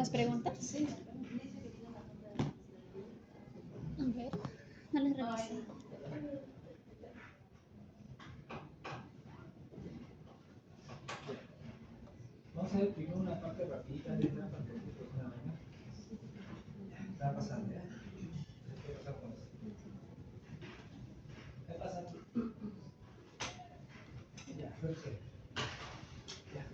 ¿Más preguntas? Sí. A ver, no les reviso. Vamos a ver primero una parte rapidita de esta parte de la mañana. Está pasando, ¿ya? ¿Qué pasa con eso? ¿Qué pasa? Ya, perfecto. Ya.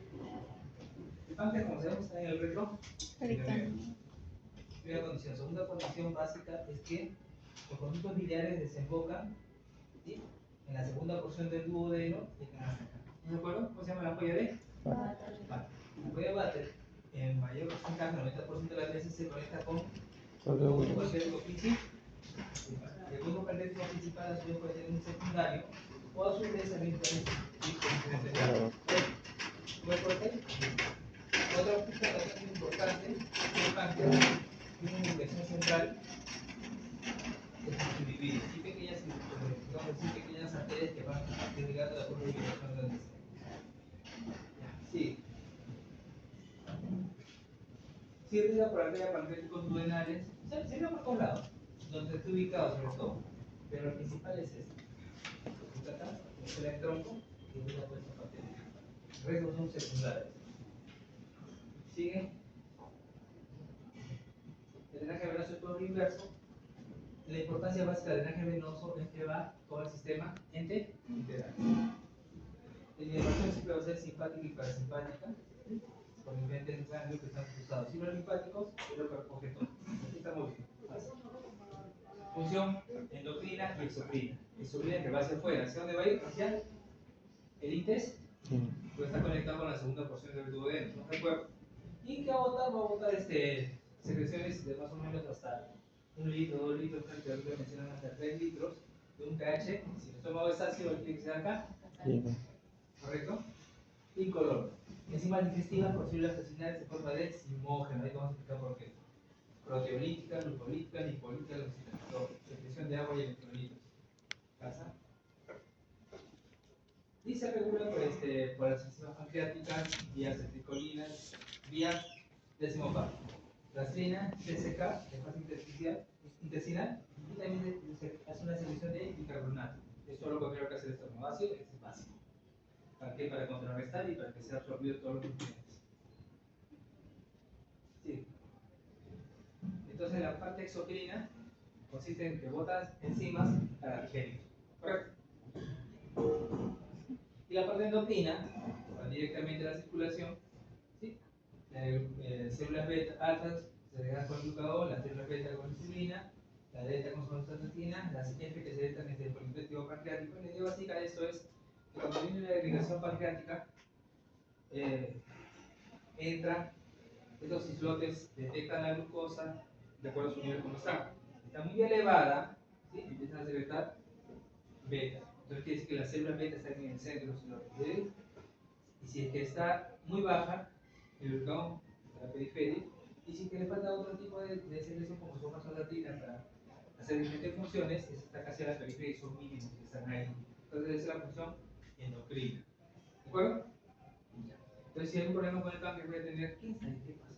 El páncreas, como sabemos, está en el recto. Primera condición. Segunda condición básica es que los conductos biliares desembocan, ¿sí?, en la segunda porción del duodeno y en la acá. ¿De acuerdo? ¿Cómo se llama la joya de? Vater. La joya de Vater, en mayor porcentaje, 90% de las veces, se conecta con el conducto periférico principal. El conducto periférico principal a su vez puede tener un secundario o a su vez también puede ser ¿Muy fuerte? Otra observación importante es el páncreas tiene una ubicación central de dividir y pequeñas arterias que van irrigando la curva de irrigación del deseo. Sí. Si irriga por arteria pancreáticos duodenales, se irriga por todos lados, donde esté ubicado sobre todo, pero el principal es este. Acá, es el tronco y irriga por esta parte. El resto son secundarios. Sigue. El drenaje venoso es todo inverso. La importancia básica del drenaje venoso es que va todo el sistema integral. La inervación siempre va a ser simpática y parasimpática, por diferentes ganglios que están cruzados. Si los linfáticos es lo que recoge todo. Aquí estamos bien. Función endocrina y exocrina. Exocrina que va hacia afuera. ¿Hacia dónde va a ir? Hacia el intestino. Pues está conectado con la segunda porción del duodeno. ¿No recuerdo? ¿Y qué va a botar? Va a botar secreciones de más o menos hasta 1 litro, 2 litros, que ahorita mencionan hasta 3 litros de un pH. Si el estómago es ácido, tiene que ser acá. ¿Correcto? Incoloro. Enzimas digestivas por células intestinales en forma de simógeno. Ahí vamos a explicar por qué. Proteolítica, glucolítica, lipolítica, secreción de agua y electrolitos. ¿Pasa? Y se regula por las enzimas pancreáticas, vías acetilcolinas, vía decimopar. Gastrina, TCK, que es fase intestinal, y también se hace una secreción de bicarbonato. Esto es lo contrario que hace el estómago ácido, es básico. ¿Para qué? Para contrarrestar y para que sea absorbido todos los nutrientes. Sí. Entonces la parte exocrina consiste en que botas enzimas para digerir. ¿Correcto? Y la parte endocrina va directamente a la circulación. ¿Sí? Células beta alfas se agregan con glucagón, las células beta con insulina, la delta con somatostatina, las F que se deltan desde el polipéptido pancreático. La idea básica de esto es que cuando viene la irrigación pancreática, entra, estos islotes detectan la glucosa de acuerdo a su nivel como está. Está muy elevada, ¿sí? Empiezan a secretar beta. Entonces quiere decir que las células beta están en el centro de los islotes. ¿Sí? Y si es que está muy baja, el glucagón a la periferia, y si es que le falta otro tipo de secreción como somatostatina para hacer diferentes funciones, esa está casi a la periferia y son mínimos que están ahí. Entonces esa es la función endocrina. ¿De acuerdo? Entonces si hay un problema con el páncreas voy a tener 15 años. ¿Qué pasa?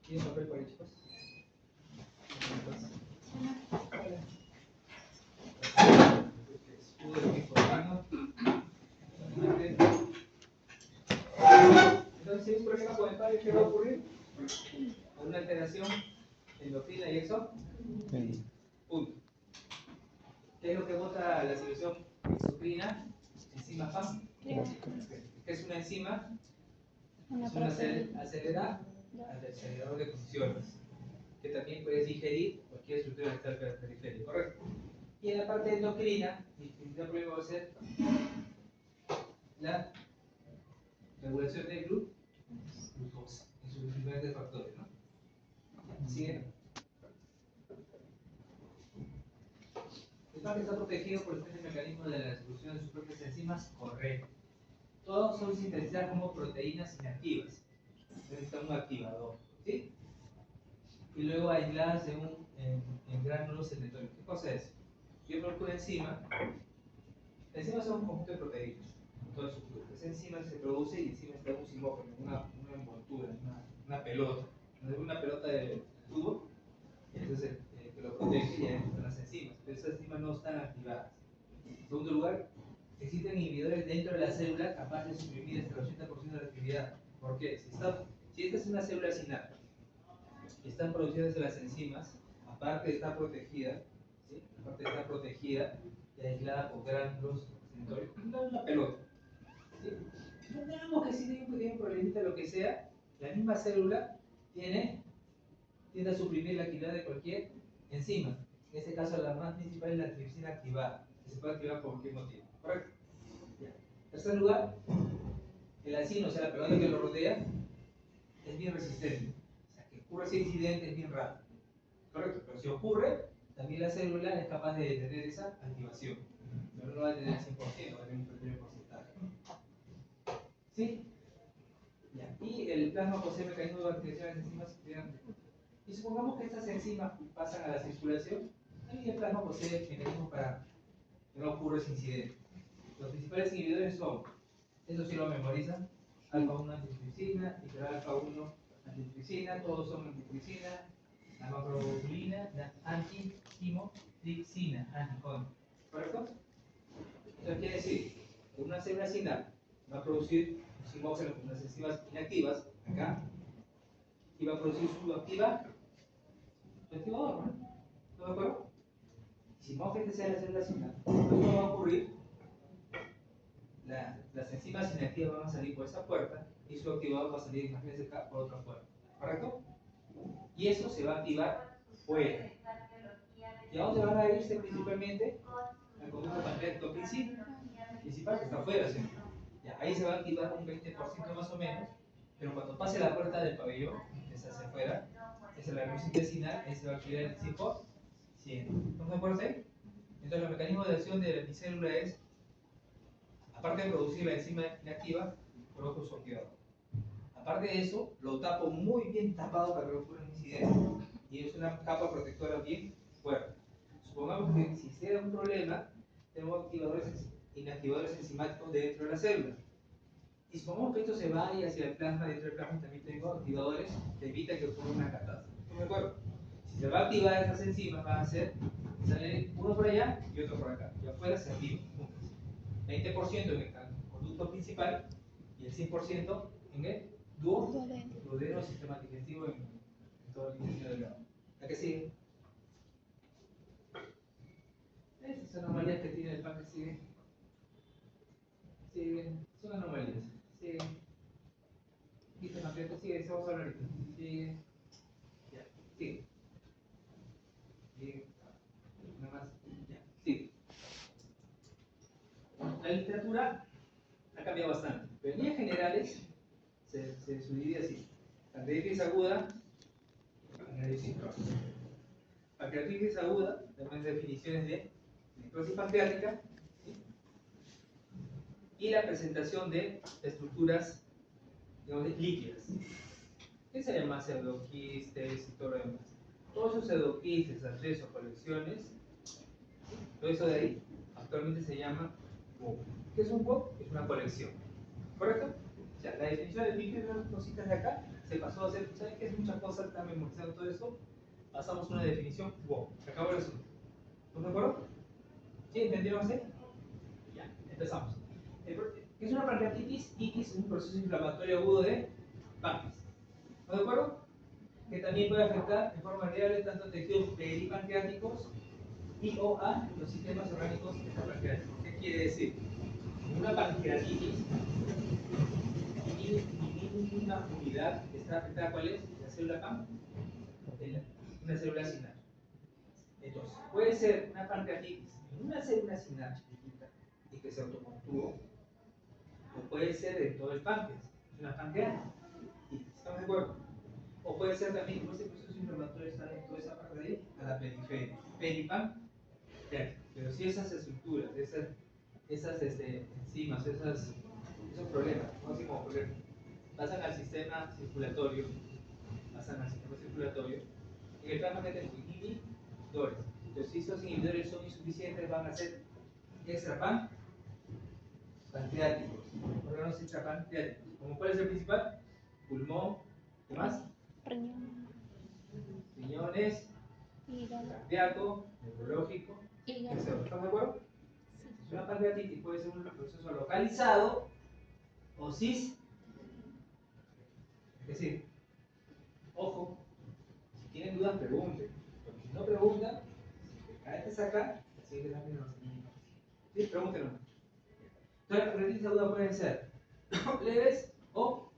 ¿Tienen papel por ahí, chicos? Entonces, si hay un problema con el páncreas, ¿qué va a ocurrir? Una alteración endocrina y eso. Punto. ¿Qué es lo que bota la secreción exocrina? Enzima PAM. ¿Qué es una enzima? Es un acelerador de funciones que también puedes digerir cualquier estructura que está en la periferia, ¿correcto? Y en la parte endocrina, el principal problema va a ser la regulación de glucosa en sus diferentes factores, ¿no? ¿Siguen? El páncreas está protegido por el mecanismo de la distribución de sus propias enzimas, correcto. Todos son sintetizadas como proteínas inactivas. Necesitan un activador, ¿sí? Y luego aisladas en gránulos secretorios. ¿Qué cosa es? Yo produzco una enzima. La enzima son un conjunto de proteínas. toda su estructura. Esa enzima se produce y encima está un zimógeno, una envoltura, una pelota. Una pelota de fútbol, y entonces que lo protege y ahí están las enzimas. Pero esas enzimas no están activadas. En segundo lugar, existen inhibidores dentro de la célula capaces de suprimir hasta el 80% de la actividad. ¿Por qué? Si esta es una célula sinal y están producidas las enzimas, aparte de estar protegida, ¿sí? Aparte de estar protegida y aislada por gránulos secretorios, no es una pelota. ¿Sí? Supongamos que si tiene un problemita, lo que sea, la misma célula tiende a suprimir la actividad de cualquier enzima. En este caso, la más principal es la tripsina activada, que se puede activar por cualquier motivo. ¿Correcto? Ya. En tercer lugar, el acino, o sea, la pelota que lo rodea, es bien resistente. O sea, que ocurre ese incidente es bien rápido. ¿Correcto? Pero si ocurre, también la célula es capaz de detener esa activación. Pero no lo va a tener al 100%, va a tener un pequeño porcentaje. ¿Sí? Ya. Y el plasma posee mecanismos de activación de las enzimas. Y supongamos que estas enzimas pasan a la circulación, y el plasma posee mecanismos para que no ocurra ese incidente. Los principales inhibidores son, eso sí lo memorizan, alfa-1 antitripsina, alfa-1 antitripsina, todos son antitripsina, la macroglobulina, la antihimotripsina, anticon. ¿Correcto? Eso quiere decir que una célula sinal va a producir un zimógeno con unas enzimas inactivas, acá, y va a producir su activador, ¿no? ¿Estamos de acuerdo? Si vamos a que sea la célula sinal, no va a ocurrir, las enzimas inactivas van a salir por esa puerta y su activador va a salir, imagínense acá, por otra puerta. ¿Correcto? Y eso se va a activar fuera. ¿Y a dónde van a irse principalmente? Al conducto pancreático principal, que está afuera, ¿sí? Ya, ahí se va a activar un 20% más o menos, pero cuando pase la puerta del pabellón, que es hacia afuera, esa es la reunión intestinal, ahí se va a activar el 100%. ¿Estamos de acuerdo ahí? Entonces, el mecanismo de acción de mi célula es, aparte de producir la enzima inactiva, produzco su activador. Aparte de eso, lo tapo muy bien tapado para que no ocurra un incidente. Y es una capa protectora bien fuerte. Supongamos que si se da un problema, tengo activadores, inactivadores enzimáticos dentro de la célula. Y supongamos que esto se vaya hacia el plasma, dentro del plasma también tengo activadores que evitan que ocurra una catástrofe. ¿Estamos de acuerdo? Si se va a activar esas enzimas, van a hacer salir uno por allá y otro por acá. Y afuera se activa. 20% en el conducto principal y el 100% en el duodeno sistema digestivo en todo el intestino delgado. ¿A qué sigue? Esas anomalías que tiene el páncreas siguen. Son anomalías. Siguen. ¿Viste el pancreas? Sigue, eso vamos a hablar ahorita. Sigue. Ya, sigue. Sigue. Nada más. Ya, sigue. La literatura ha cambiado bastante, pero en líneas generales se subdivide así: pancreatitis aguda, pancreatitis crónica. Pancreatitis aguda, tenemos definiciones de necrosis pancreática, ¿sí? Y la presentación de estructuras, digamos, líquidas. ¿Qué se llama pseudoquistes y todo lo demás? Todos esos pseudoquistes, arterias o colecciones, todo eso de ahí actualmente se llama WOP. ¿Qué es un WOP? Es una colección. ¿Correcto? O sea, la definición de líquido de las cositas de acá se pasó a hacer, ¿saben qué es muchas cosas? Están memorizando todo eso. Pasamos una definición WOP. Se acabó el asunto. ¿Estamos de acuerdo? ¿Sí? ¿Entendieron así? Ya, empezamos. ¿Qué es una pancreatitis? Itis es un proceso inflamatorio agudo de páncreas. ¿Estamos de acuerdo? Que también puede afectar en forma variable tanto tejidos peripancreáticos y o a los sistemas orgánicos extrapancreáticos. ¿Qué quiere decir? Una pancreatitis y una unidad que está afectada, ¿cuál es? La célula PAM, una célula sinal. Entonces, puede ser una pancreatitis en una célula sinal chiquitita y que se autocontuvo, o puede ser en todo el páncreas, es una pancreatitis. ¿Estamos de acuerdo? O puede ser también, como este proceso inflamatorio está en toda esa parte de ahí, a la periferia, peripancreática. Pero si esas estructuras, esas enzimas, esos problemas, no sé cómo problemas, pasan al sistema circulatorio, en el plasma que tengo inhibidores. Entonces, si estos inhibidores son insuficientes, van a ser extrapan, pancreáticos, órganos extrapancreáticos. ¿Como cuál es el principal? Pulmón, ¿qué más? Riñón. Riñones, Hígado. cardíaco, neurológico, Hígado. etc. ¿Estás de acuerdo? Sí. Una pancreatitis puede ser un proceso localizado o cis. Es decir, ojo, si tienen dudas pregunten, porque si no preguntan, si te caes te saca, la siguiente examen no se niega. ¿Sí? Pregúntenos. Entonces las pancreatitis agudas pueden ser leves o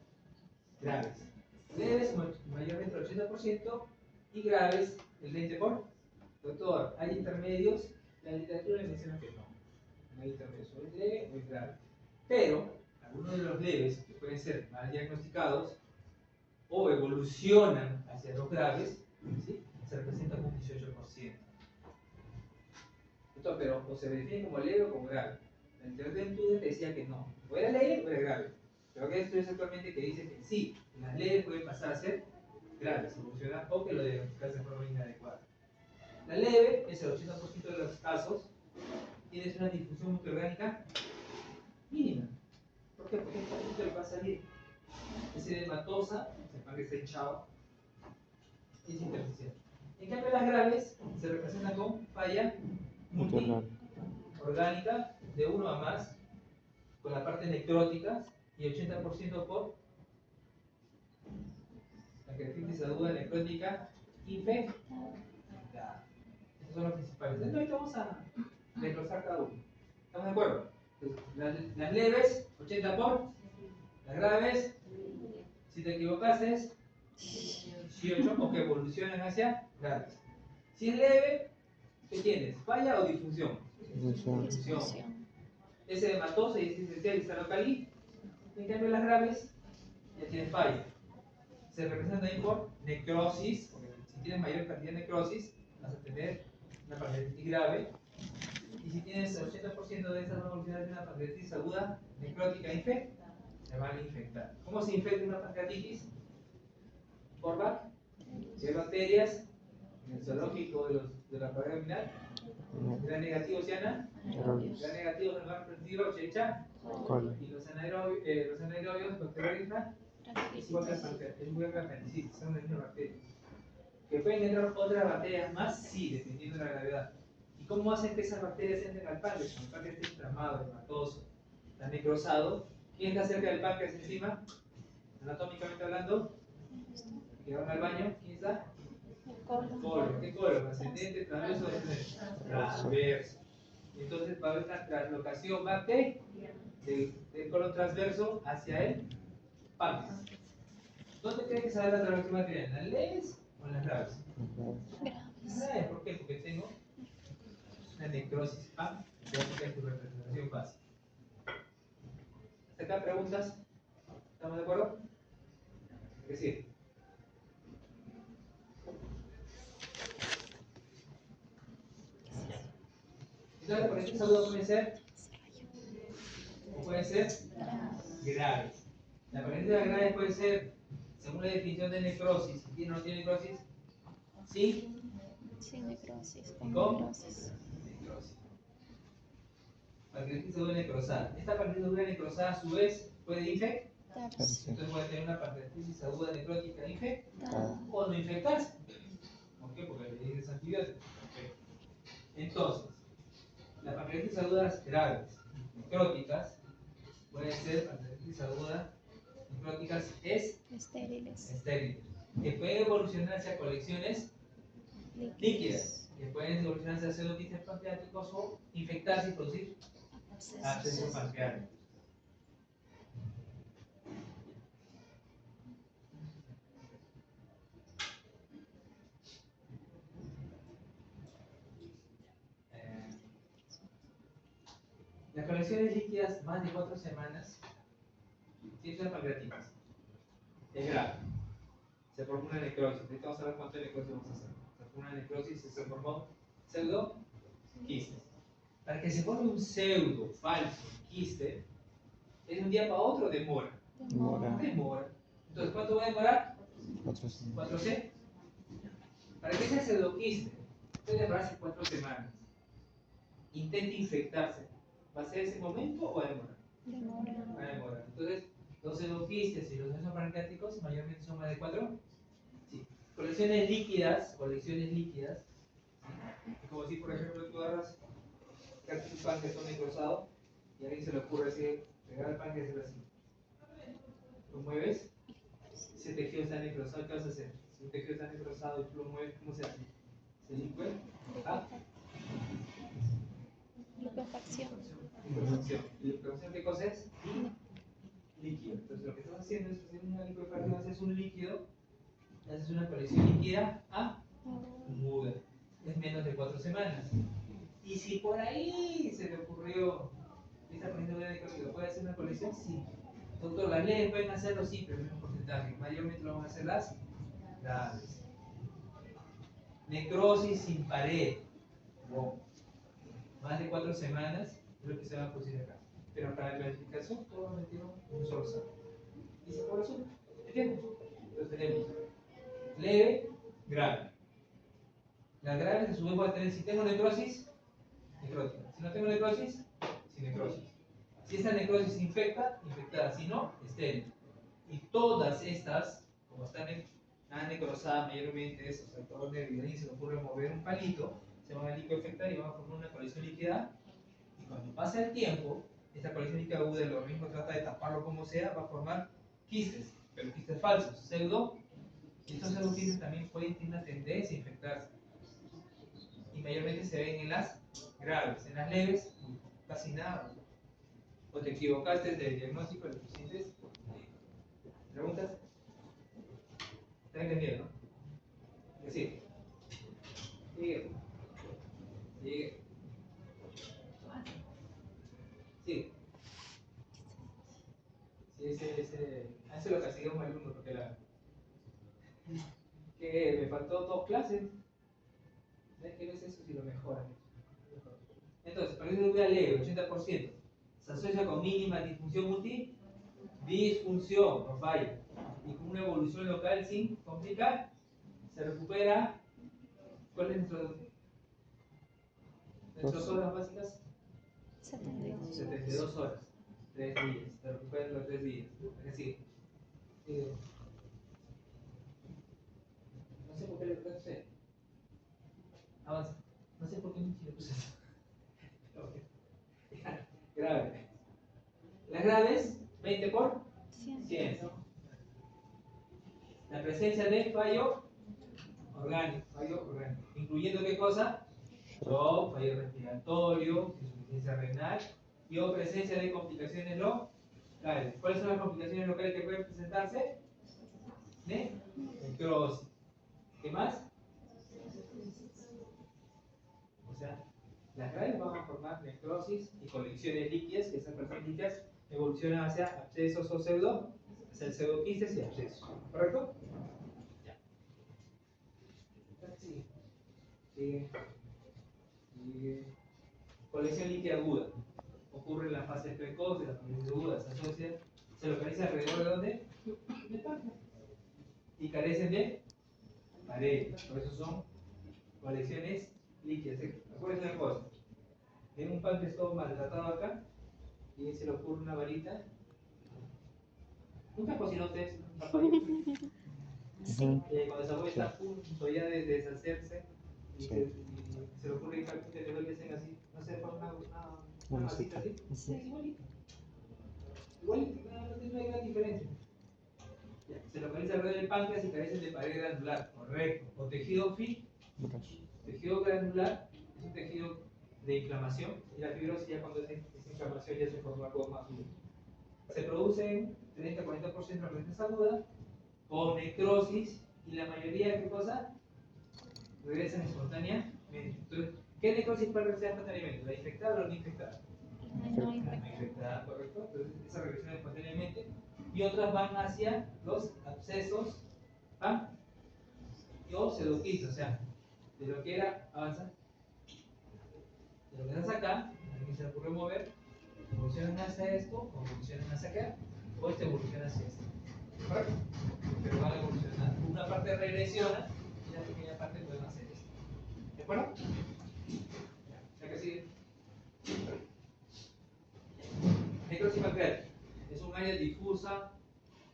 graves. Leves mayormente el 80% y graves el 20%. Doctor, ¿hay intermedios? La literatura le menciona que no. No hay intermedios, o es leve o es grave. Pero algunos de los leves, que pueden ser mal diagnosticados o evolucionan hacia los graves, ¿sí? Se representan con un 18%. Doctor, pero o se define como leve o como grave. La literatura te decía que no. O era leve o era grave. Pero acá hay estudios actualmente que dicen que sí, las leves pueden pasar a ser graves, evolucionar o que lo diagnosticarse de forma inadecuada. La leve es el 80% de los casos, tienes una difusión multiorgánica mínima. ¿Por qué? Porque el paciente le va a salir. Es edematosa, el páncreas está hinchado, es intersticial. En cambio, las graves se representan con falla multiorgánica de uno a más, con la parte necrótica y 80% por pancreatitis aguda necrótica infectada. Esos son los principales. Entonces, vamos a desglosar cada uno. ¿Estamos de acuerdo? Entonces, las leves, 80 por, las graves, si te equivocaste, es 18 o que evolucionan hacia graves. Si es leve, ¿qué tienes? ¿Falla o disfunción? Disfunción. Es edematosa y es esencial y está localí. En cambio, las graves ya tienes falla. Se representa también por necrosis, porque si tienes mayor cantidad de necrosis, vas a tener una pancreatitis grave. Y si tienes el 80% de esas probabilidades de una pancreatitis aguda necrótica infectada, se van a infectar. ¿Cómo se infecta una pancreatitis? Por bacterias en el zoológico de la pared abdominal. Gran negativo, Siana. Gran negativo de la positiva, Checha. Y los anaerobios, bacteriólica. Es igual que la pancreatitis, es igual que la apendicitis, son las mismas bacterias. ¿Que pueden entrar otras bacterias más? Sí, dependiendo de la gravedad. ¿Y cómo hacen que esas bacterias entren al páncreas? Cuando el páncreas está inflamado, hematoso, está necrosado. ¿Quién está cerca del páncreas encima? Anatómicamente hablando, que van al baño, ¿quién está? El colon. Colon. ¿Qué colon? ¿Ascendente, transverso o descendente? Transverso. Entonces va a haber una translocación del colon transverso hacia el páncreas. ¿Dónde creen que se da la translocación bacteriana? ¿En las leves o en las graves? Graves. ¿Por qué? Porque tengo una necrosis pancreática en tu representación básica. Hasta acá preguntas. ¿Estamos de acuerdo? Que sí. Entonces, la pancreatitis aguda puede ser o puede ser graves. La pancreatitis grave puede ser, según la definición de necrosis, si tiene o no tiene necrosis, sí. Sin necrosis. Con ¿Con? necrosis. Necrosis. Pancreatitis aguda necrosada. Esta pancreatitis aguda necrosada, a su vez, puede infectarse. Entonces puede tener una pancreatitis aguda necrótica infectada o no infectarse. ¿Por qué? Porque le dices antibióticos. Entonces, las pancreatitis agudas graves, necróticas, pueden ser pancreatitis agudas necróticas Estériles. estériles, que pueden evolucionar hacia colecciones líquidas, que pueden evolucionar hacia pseudoquistes pancreáticos o infectarse y producir abscesos pancreáticos. Las colecciones líquidas más de 4 semanas tienen pancreatitis. Es grave. Se forma una necrosis. Ahorita vamos a ver cuánto de necrosis vamos a hacer. Se forma una necrosis y se formó pseudoquiste. Para que se forme un pseudo falso quiste, ¿es de un día para otro? Demora. Demora. Entonces, ¿cuánto va a demorar? 4C. Para que sea pseudoquiste, puede demorarse 4 semanas. Intente infectarse. ¿Va a ser ese momento o va a demorar? Demora. Van a demorar. Entonces, los pseudoquistes y los vasos pancreáticos mayormente son más de 4. Sí. Colecciones líquidas, como si por ejemplo tú agarras tu páncreas todo necrosado y a alguien se le ocurre así, pegar el páncreas y hacerlo así. Lo mueves, ese tejido está necrosado, ¿qué vas a hacer? Si un tejido está necrosado y tú lo mueves, ¿cómo se hace? ¿Se limpia? ¿Ah? Liquefacción. Liquefacción. ¿Y liquefacción qué cosa es? Líquido. Entonces lo que estás haciendo es hacer una liquefacción, haces un líquido, haces una colección líquida aguda. Es menos de 4 semanas. Y si por ahí se le ocurrió, está poniendo bien de código, ¿puede hacer una colección? Sí. Doctor, las leyes pueden hacerlo, sí, pero menos porcentaje. Mayormente lo van a hacer las graves. Necrosis sin pared. Wow. Más de 4 semanas es lo que se va a producir acá. Pero para la clasificación, todo lo metieron en un solo saco. Y se por eso, ¿entiendes? Entonces tenemos leve, grave. Las graves a su vez voy a tener, si tengo necrosis, necrótica. Si no tengo necrosis, sin necrosis. Si esta necrosis infecta, infectada. Si no, estéril. Y todas estas, como están necrosadas mayormente, eso, o sea, todo nervio y se le ocurre mover un palito, se van a licoinfectar y van a formar una colección líquida. Y cuando pasa el tiempo, esta colección líquida aguda, el organismo trata de taparlo como sea, va a formar quistes, pero quistes falsos, pseudo. Y estos pseudoquistes también pueden tener una tendencia a infectarse. Y mayormente se ven en las graves, en las leves, casi nada. O te equivocaste del diagnóstico de los pacientes. ¿Preguntas? ¿Están entendiendo? ¿No? Sí. Sigue. Sigue. Sí. Sí, a ese lo castiga un alumno porque que me faltó 2 clases. ¿Sabes qué no es eso si lo mejoran? Entonces, para una duda leve, 80%, se asocia con mínima disfunción disfunción, no falla, y con una evolución local sin complicar, se recupera. ¿Cuál es nuestras horas básicas? 72. 72 horas, 3 días, se recupera en los 3 días. Es decir, no sé por qué le puse eso. Avanza. No sé por qué le puse eso. Grave. Las graves, 20 por 100. La presencia de fallo orgánico, incluyendo qué cosa? Shock, fallo respiratorio, insuficiencia renal y o presencia de complicaciones locales. ¿Cuáles son las complicaciones locales que pueden presentarse? Necrosis. ¿Qué más? O sea, las graves van a formar necrosis y colecciones líquidas, que esas colecciones líquidas evolucionan hacia abscesos o hacia pseudoquistes y abscesos. ¿Correcto? Ya. Sigue. Colección líquida aguda. Ocurre en las fases precoces, las fases agudas, se localiza alrededor de ¿dónde? De páncreas. Y carecen de pared. Por eso son colecciones líquidas. Acuérdense una cosa. Ven un páncreas todo maltratado acá y se le ocurre una varita. ¿Nunca cocinó ustedes un zapallo? Sí. Cuando el zapallo está a punto ya de deshacerse y se le ocurre que un tenedor y hacen así, no sé, por una masita así. Sí. Igualito, no hay gran diferencia. Ya, se localiza alrededor del páncreas y carecen de pared granular, correcto. O tejido tejido granular es un tejido de inflamación y la fibrosis ya cuando es inflamación ya se forma algo más duro. Se producen 30-40% de reacciones agudas por necrosis y la mayoría, ¿qué cosa? Regresan espontáneamente. Entonces, ¿qué necrosis puede regresar espontáneamente? ¿La infectada o la no infectada? No Infectada, correcto. Entonces, esa regresión espontáneamente. Y otras van hacia los abscesos y o pseudoquistes, o sea, de lo que era, avanza, de lo que estás acá, alguien se le ocurrió mover, evolucionan hacia esto, o evolucionan hacia acá, o este evoluciona hacia esto. ¿Correcto? Pero van a evolucionar. Una parte regresiona y la pequeña parte pueden hacer esto. ¿De acuerdo? Ya que sigue. Necrosis pancreática.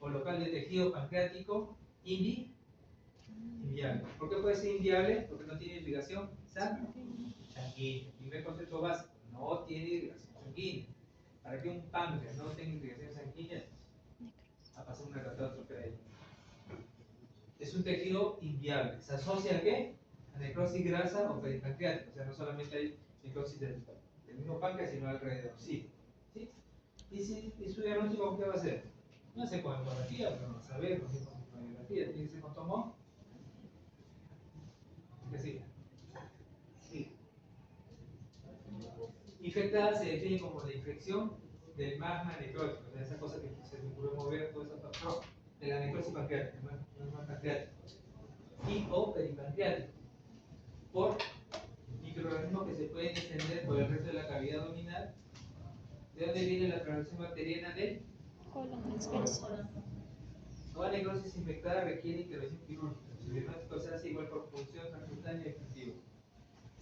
o local de tejido pancreático inviable. ¿Por qué puede ser inviable? Porque no tiene irrigación sanguínea. Primer concepto básico, no tiene irrigación sanguínea. Para que un páncreas no tenga irrigación sanguínea, ha pasado una catástrofe ahí. Es un tejido inviable. ¿Se asocia a qué? A necrosis grasa o peripancreática. O sea, no solamente hay necrosis del mismo páncreas, sino alrededor. Sí. ¿Sí? ¿Y su diagnóstico qué va a ser? No sé con ecografía, pero no saber, no sé con radiografía. ¿Tiene que ser con tomo? ¿Qué sí? Sí. Infectada se define como la infección del magma necrótico, o sea, esa cosa que se le ocurrió mover toda esa parte de la necrosis pancreática, magma pancreático, y o peripancreático, por microorganismos que se pueden extender por el resto de la cavidad abdominal. ¿De dónde viene la transmisión bacteriana del Colon transverso. Toda necrosis infectada requiere intervención quirúrgica. Su diagnóstico se hace igual por punción transcutánea y efectivo.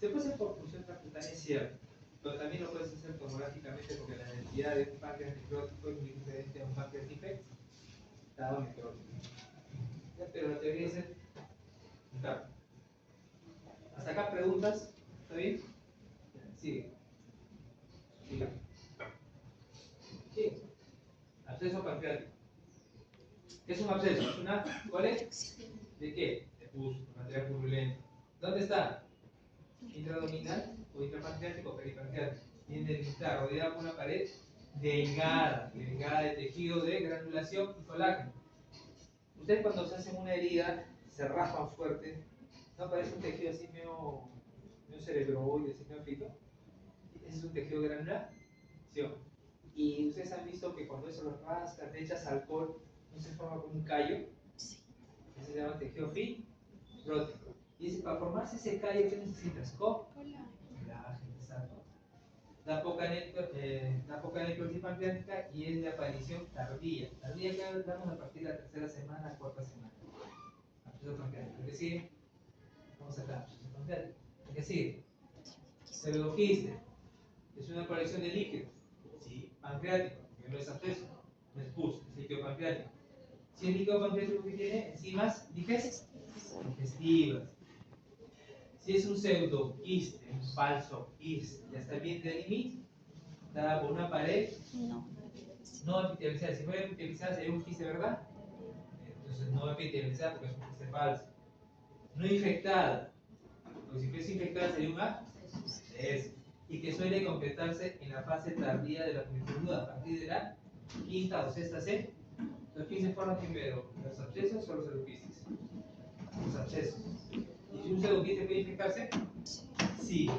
Se puede hacer por punción transcutánea, es cierto, pero también lo puedes hacer tomográficamente porque la densidad de un páncreas necrótico es muy diferente a un páncreas infectado necrótico. Pero la teoría es claro. Hasta acá preguntas, ¿está bien? Sigue. Sigue. Sigue. Absceso pancreático. ¿Qué es un absceso? ¿Es una? ¿Cuál es? ¿De qué? De pus, material purulento. ¿Dónde está? Intraabdominal o intrapancreático o peripancreático. Tiene está rodeada por una pared delgada de tejido de granulación y colágeno. Ustedes cuando se hacen una herida, se raspan fuerte, ¿no parece un tejido así medio cerebroide, así medio frito? Ese es un tejido de granulación. Y ustedes han visto que cuando eso lo rascan, le echas alcohol, no se forma como un callo. Sí. Ese se llama tejido fibrótico. Y dice, para formarse ese callo, ¿qué necesitas? Colágeno, exacto. Da poca necrosis pancreática y es de aparición tardía. Tardía que hablamos a partir de la tercera semana, cuarta semana. Absceso pancreático. ¿Qué sigue? Vamos acá. Absceso pancreático. ¿Qué sigue? Pseudoquiste. Es una colección de líquidos. Sí. Pancreático, que no es absceso, no es pus, es líquido pancreático. Si es líquido pancreático que tiene enzimas digestivas. Si es un pseudoquiste, un falso quiste, ya está bien delimitado por una pared no epitelializada. Si fuera epitelializada sería un quiste, ¿verdad? Entonces no epitelializada porque es un quiste falso. No infectada, porque si fuese infectada sería un absceso. Y que suele concretarse en la fase tardía de la pulcritud a partir de la quinta o sexta semana. Entonces, ¿quién se forma primero? ¿Los abscesos o los pseudoquistes? Los abscesos. ¿Y si un pseudoquiste puede infectarse? Sí.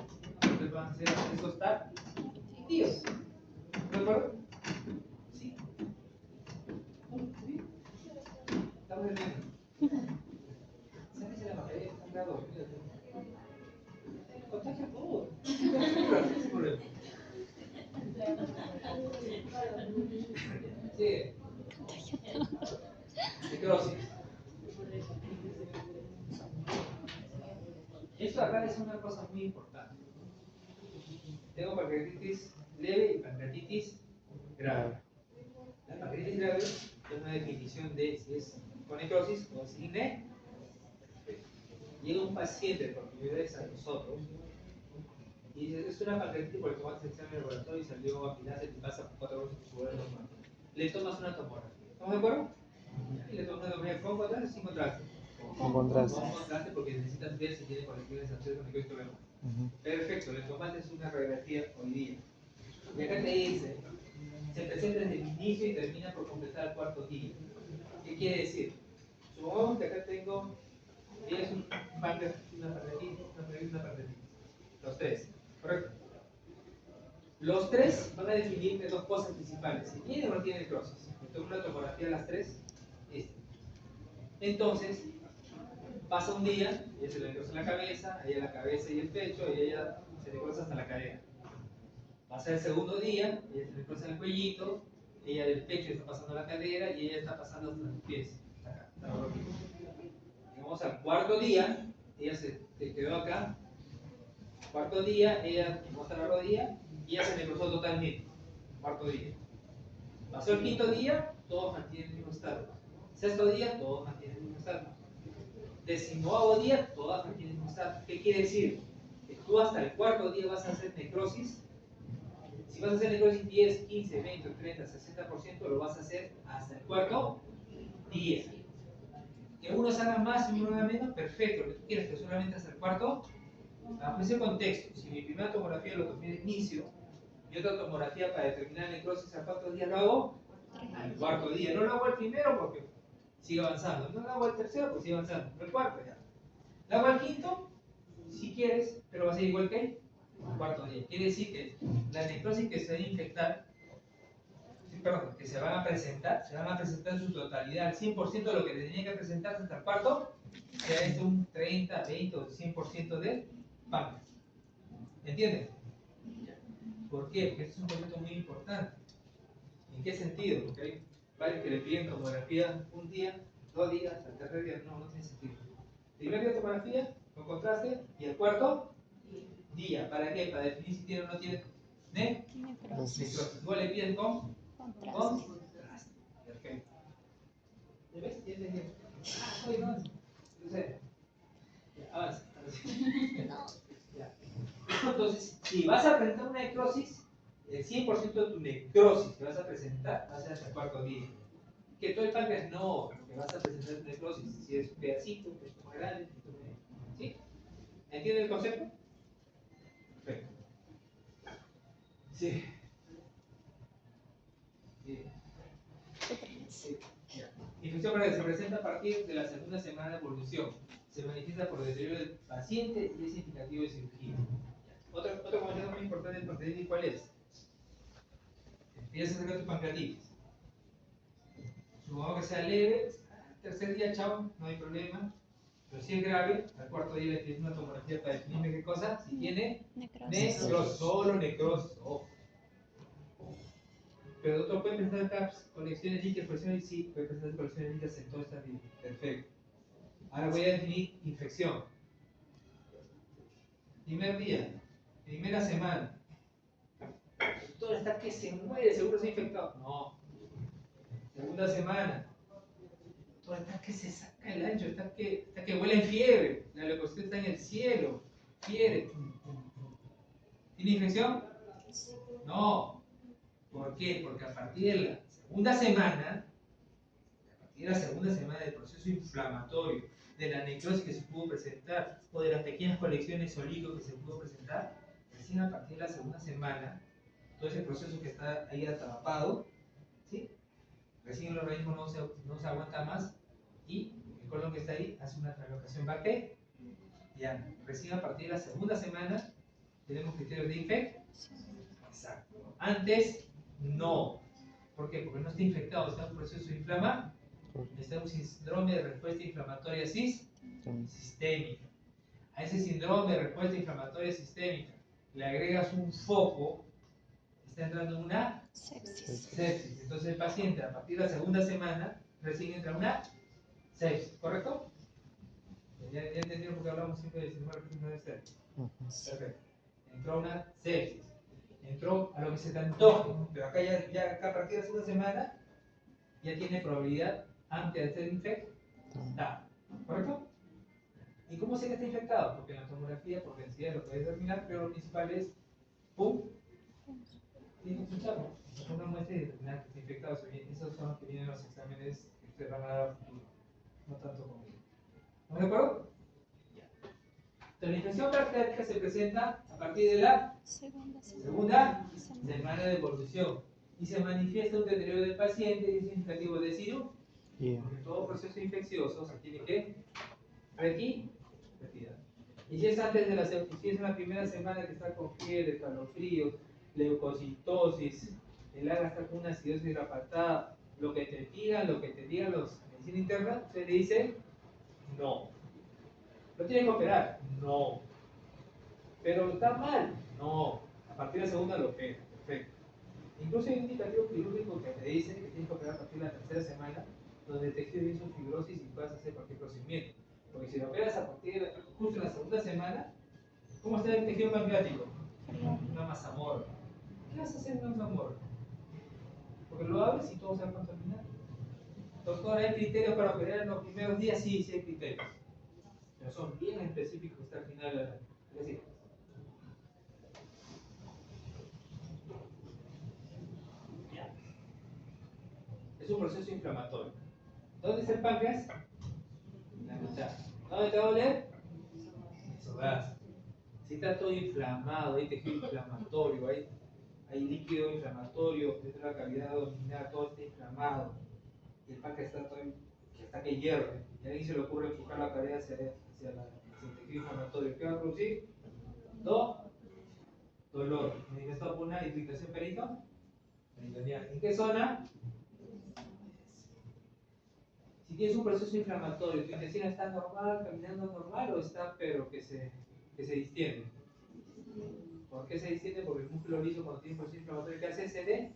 Entonces van a ser abscesos tardíos. ¿De acuerdo? Sí. ¿Sí? Estamos entendiendo. ¿Sabes la mascarilla? Está dormido. Contagia todo. Sin problema. Sí. Necrosis. Esto acá es una cosa muy importante. Tengo pancreatitis leve y pancreatitis grave. La pancreatitis grave es una definición de si es con necrosis o sin necrosis. Llega un paciente por primera vez a nosotros y dice, es una pancreatitis porque tomaste el examen de laboratorio y salió afilada y pasa por 4 horas en su normal. Le tomas una tomografía. ¿Estamos de acuerdo? Y le tomas una tomografía con contraste o sin contraste. Con contraste. Con contraste porque necesitas ver si tiene colecciones de absceso necrótico o no. Perfecto, le tomaste una radiografía hoy día. Y acá te dice, se presenta desde el inicio y termina por completar el cuarto día. ¿Qué quiere decir? Supongamos que acá tengo, es un páncreas, una pancreatitis. Los tres, ¿correcto? Los tres van a definir de dos cosas principales, si tiene o no tiene necrosis. Tomo una tomografía a las tres, listo. Entonces, pasa un día, ella se le necrosa la cabeza, ella la cabeza y el pecho, y ella se necrosa hasta la cadera. Pasa el segundo día, ella se necrosa el cuellito, ella del pecho está pasando a la cadera y ella está pasando hasta los pies, hasta acá, hasta la rodilla. Llegamos al cuarto día, ella se quedó acá. Cuarto día, ella llegó hasta la rodilla y ella se necrosó totalmente. Cuarto día. Pasó el quinto día, todos mantienen el mismo estatus. Sexto día, todos mantienen el mismo estatus. Decimoavo día, todas mantienen el mismo estatus. ¿Qué quiere decir? Que tú hasta el cuarto día vas a hacer necrosis. Si vas a hacer necrosis 10, 15, 20, 30, 60%, lo vas a hacer hasta el cuarto día. Que unos hagan más y uno haga menos, perfecto. Lo que tú quieres, pero solamente hasta el cuarto. Bajo ese contexto, si mi primera tomografía lo tomé de inicio y otra tomografía para determinar necrosis a cuántos días lo hago, al cuarto día. No lo hago al primero porque sigue avanzando. No lo hago al tercero porque sigue avanzando. No el cuarto ya. Lo hago al quinto, si quieres, pero va a ser igual que el cuarto día. Quiere decir que la necrosis que se va a infectar, perdón, que se van a presentar en su totalidad, al 100% de lo que tenía que presentarse hasta el cuarto, sea un 30, 20 o 100% de páncreas. ¿Entienden? ¿Por qué? Porque este es un concepto muy importante. ¿En qué sentido? Porque hay varios que le piden tomografía un día, 2 días, al tercer día. No, no tiene sentido. Primer día tomografía, con contraste, y el cuarto día. ¿Para qué? Para definir si tiene o no tiene necrosis. Igual le piden con contraste. Perfecto. ¿Ya ves? ¿Tienes bien? Ah, oye, no. No sé. Ya, avanza. Ya. Entonces, si vas a presentar una necrosis, el 100% de tu necrosis que vas a presentar va a ser hasta el cuarto día. Que todo el páncreas no, porque vas a presentar tu necrosis. Si es un pedacito, pues más grande, ¿sí? ¿Entienden el concepto? Perfecto. Sí. Sí. Sí. Infección previa se presenta a partir de la segunda semana de evolución. Se manifiesta por deterioro del paciente y es indicativo de cirugía. Otro comentario muy importante del pancreatitis, ¿cuál es? Empiezas a sacar tu pancreatitis. Supongamos que sea leve, tercer día, chao, no hay problema. Pero si es grave, al cuarto día le tienes una tomografía para definirme qué cosa. Si tiene necrosis, solo necrosis. Ojo. Pero el doctor puede presentar CAPS, colecciones líquidas, colecciones, sí, puede presentar colecciones líquidas en todo está bien. Perfecto. Ahora voy a definir infección. Primer día, primera semana. El doctor está que se muere, seguro se ha infectado. No. Segunda semana. El doctor está que se saca el ancho, está que huele en fiebre. La leucocito está en el cielo. Fiebre. ¿Tiene infección? No. ¿Por qué? Porque a partir de la segunda semana, del proceso inflamatorio, de la necrosis que se pudo presentar, o de las pequeñas colecciones o líquidos que se pudo presentar, recién a partir de la segunda semana, todo ese proceso que está ahí atrapado, ¿sí? Recién el organismo no se aguanta más y el colon que está ahí hace una translocación bacteriana. Recién a partir de la segunda semana tenemos criterios de infección. Exacto. Antes, no. ¿Por qué? Porque no está infectado, está en un proceso inflamatorio. Está en un síndrome de respuesta inflamatoria sistémica. A ese síndrome de respuesta inflamatoria sistémica le agregas un foco, está entrando en una sepsis. Entonces el paciente a partir de la segunda semana recién entra en una sepsis, ¿correcto? Ya entendieron porque hablamos siempre de síndrome de respuesta inflamatoria. Perfecto. Entró a una sepsis. Entró a lo que se te antoje, pero acá ya acá a partir de la segunda semana ya tiene probabilidad amplia de ser infectado, ¿correcto? ¿Y cómo sé que está infectado? Porque en la tomografía, por densidad lo puedes determinar, pero lo principal es, ¡pum! Tiene que escucharlo. Una muestra y determinar que está infectado. Esos son los que vienen en los exámenes que ustedes van a dar a futuro, no tanto conmigo. ¿Estamos de acuerdo? Ya. Entonces, la infección bacteriana se presenta a partir de la segunda semana de evolución y se manifiesta un deterioro del paciente y es indicativo de cirugía. Porque todo proceso infeccioso se tiene que retirar. Y si es antes de la si es en la primera semana que está con fiebre, escalofríos, leucocitosis, el AGA está con una acidosis hidrapatada, lo que te digan los medicina interna, usted le dice no. ¿Lo tiene que operar? No. ¿Pero está mal? No. A partir de la segunda lo opera. Perfecto. Incluso hay un indicativo quirúrgico que te dice que tienes que operar a partir de la tercera semana, donde detectes bien su fibrosis y puedas hacer cualquier procedimiento. Porque si lo operas a partir de justo en la segunda semana, ¿cómo está el tejido pancreático? Una mazamorra. ¿Qué vas a hacer en una mazamorra? Porque lo abres y todo se va a contaminar. Doctor, ¿hay criterios para operar en los primeros días? Sí, sí hay criterios. Pero son bien específicos hasta el final de la vida. Ya. Es un proceso inflamatorio. ¿Dónde está el páncreas? En la mitad. ¿Dónde te va a doler? Eso das. Si está todo inflamado, hay tejido inflamatorio, hay líquido inflamatorio dentro de la cavidad abdominal, todo está inflamado. Y el páncreas está todo que hasta que hierve. Y a alguien se le ocurre empujar la pared hacia el tejido inflamatorio. ¿Qué va a producir? Dolor. Manifestado por una irritación peritoneal. ¿En qué zona? Si tienes un proceso inflamatorio, tu intestino está normal, caminando normal o está pero que se distiende. ¿Por qué se distiende? Porque el músculo liso cuando tiene un proceso inflamatorio, ¿qué hace? Se detiene.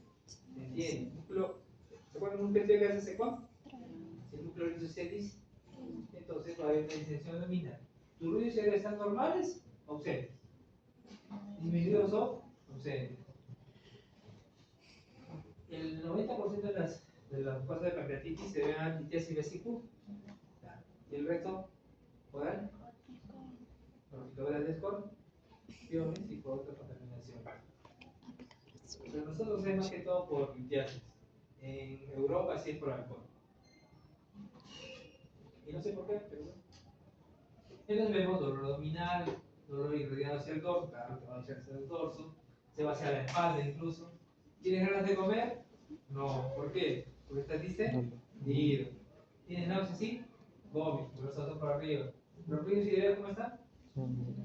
El músculo, ¿se acuerdan de un músculo que hace secón? Si el músculo liso se distiende, entonces va a haber una distensión abdominal. ¿Tus ruidos cerebrales están normales o ausentes? ¿Disminuidos o ausentes? El 90% de las cosas de pancreatitis se ven a litiasis vesicular. ¿Y el resto? ¿Podrán? Profitadoras de escorpiones y por otra contaminación. Pero nosotros es más que todo por litiasis. En Europa sí es por alcohol. Y no sé por qué, pero bueno. Entonces vemos dolor abdominal, dolor irradiado hacia el dorso, claro que va a hacia el dorso, se va hacia la espalda incluso. ¿Tienes ganas de comer? No. ¿Por qué? Porque estás distendido. ¿Tienes náuseas? Sí. Vómito, porque los ojos para arriba. ¿Los ruidos ideales cómo están?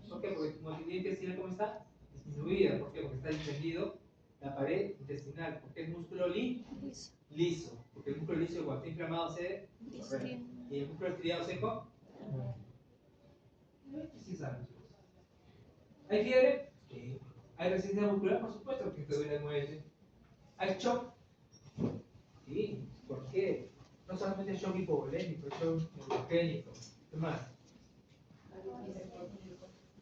¿Por qué? Porque tu motilidad intestinal ¿cómo está? Disminuida. ¿Por qué? Porque está distendido la pared intestinal. Porque el músculo liso. Porque el músculo liso cuando está inflamado se distiende. ¿Y el músculo estriado seco? Sí saben. ¿Hay fiebre? Sí. ¿Hay resistencia muscular? Por supuesto que te duele el muelle. ¿Hay shock? Sí. ¿Por qué? No solamente shock hipovolémico, shock neurogénico. ¿Qué más?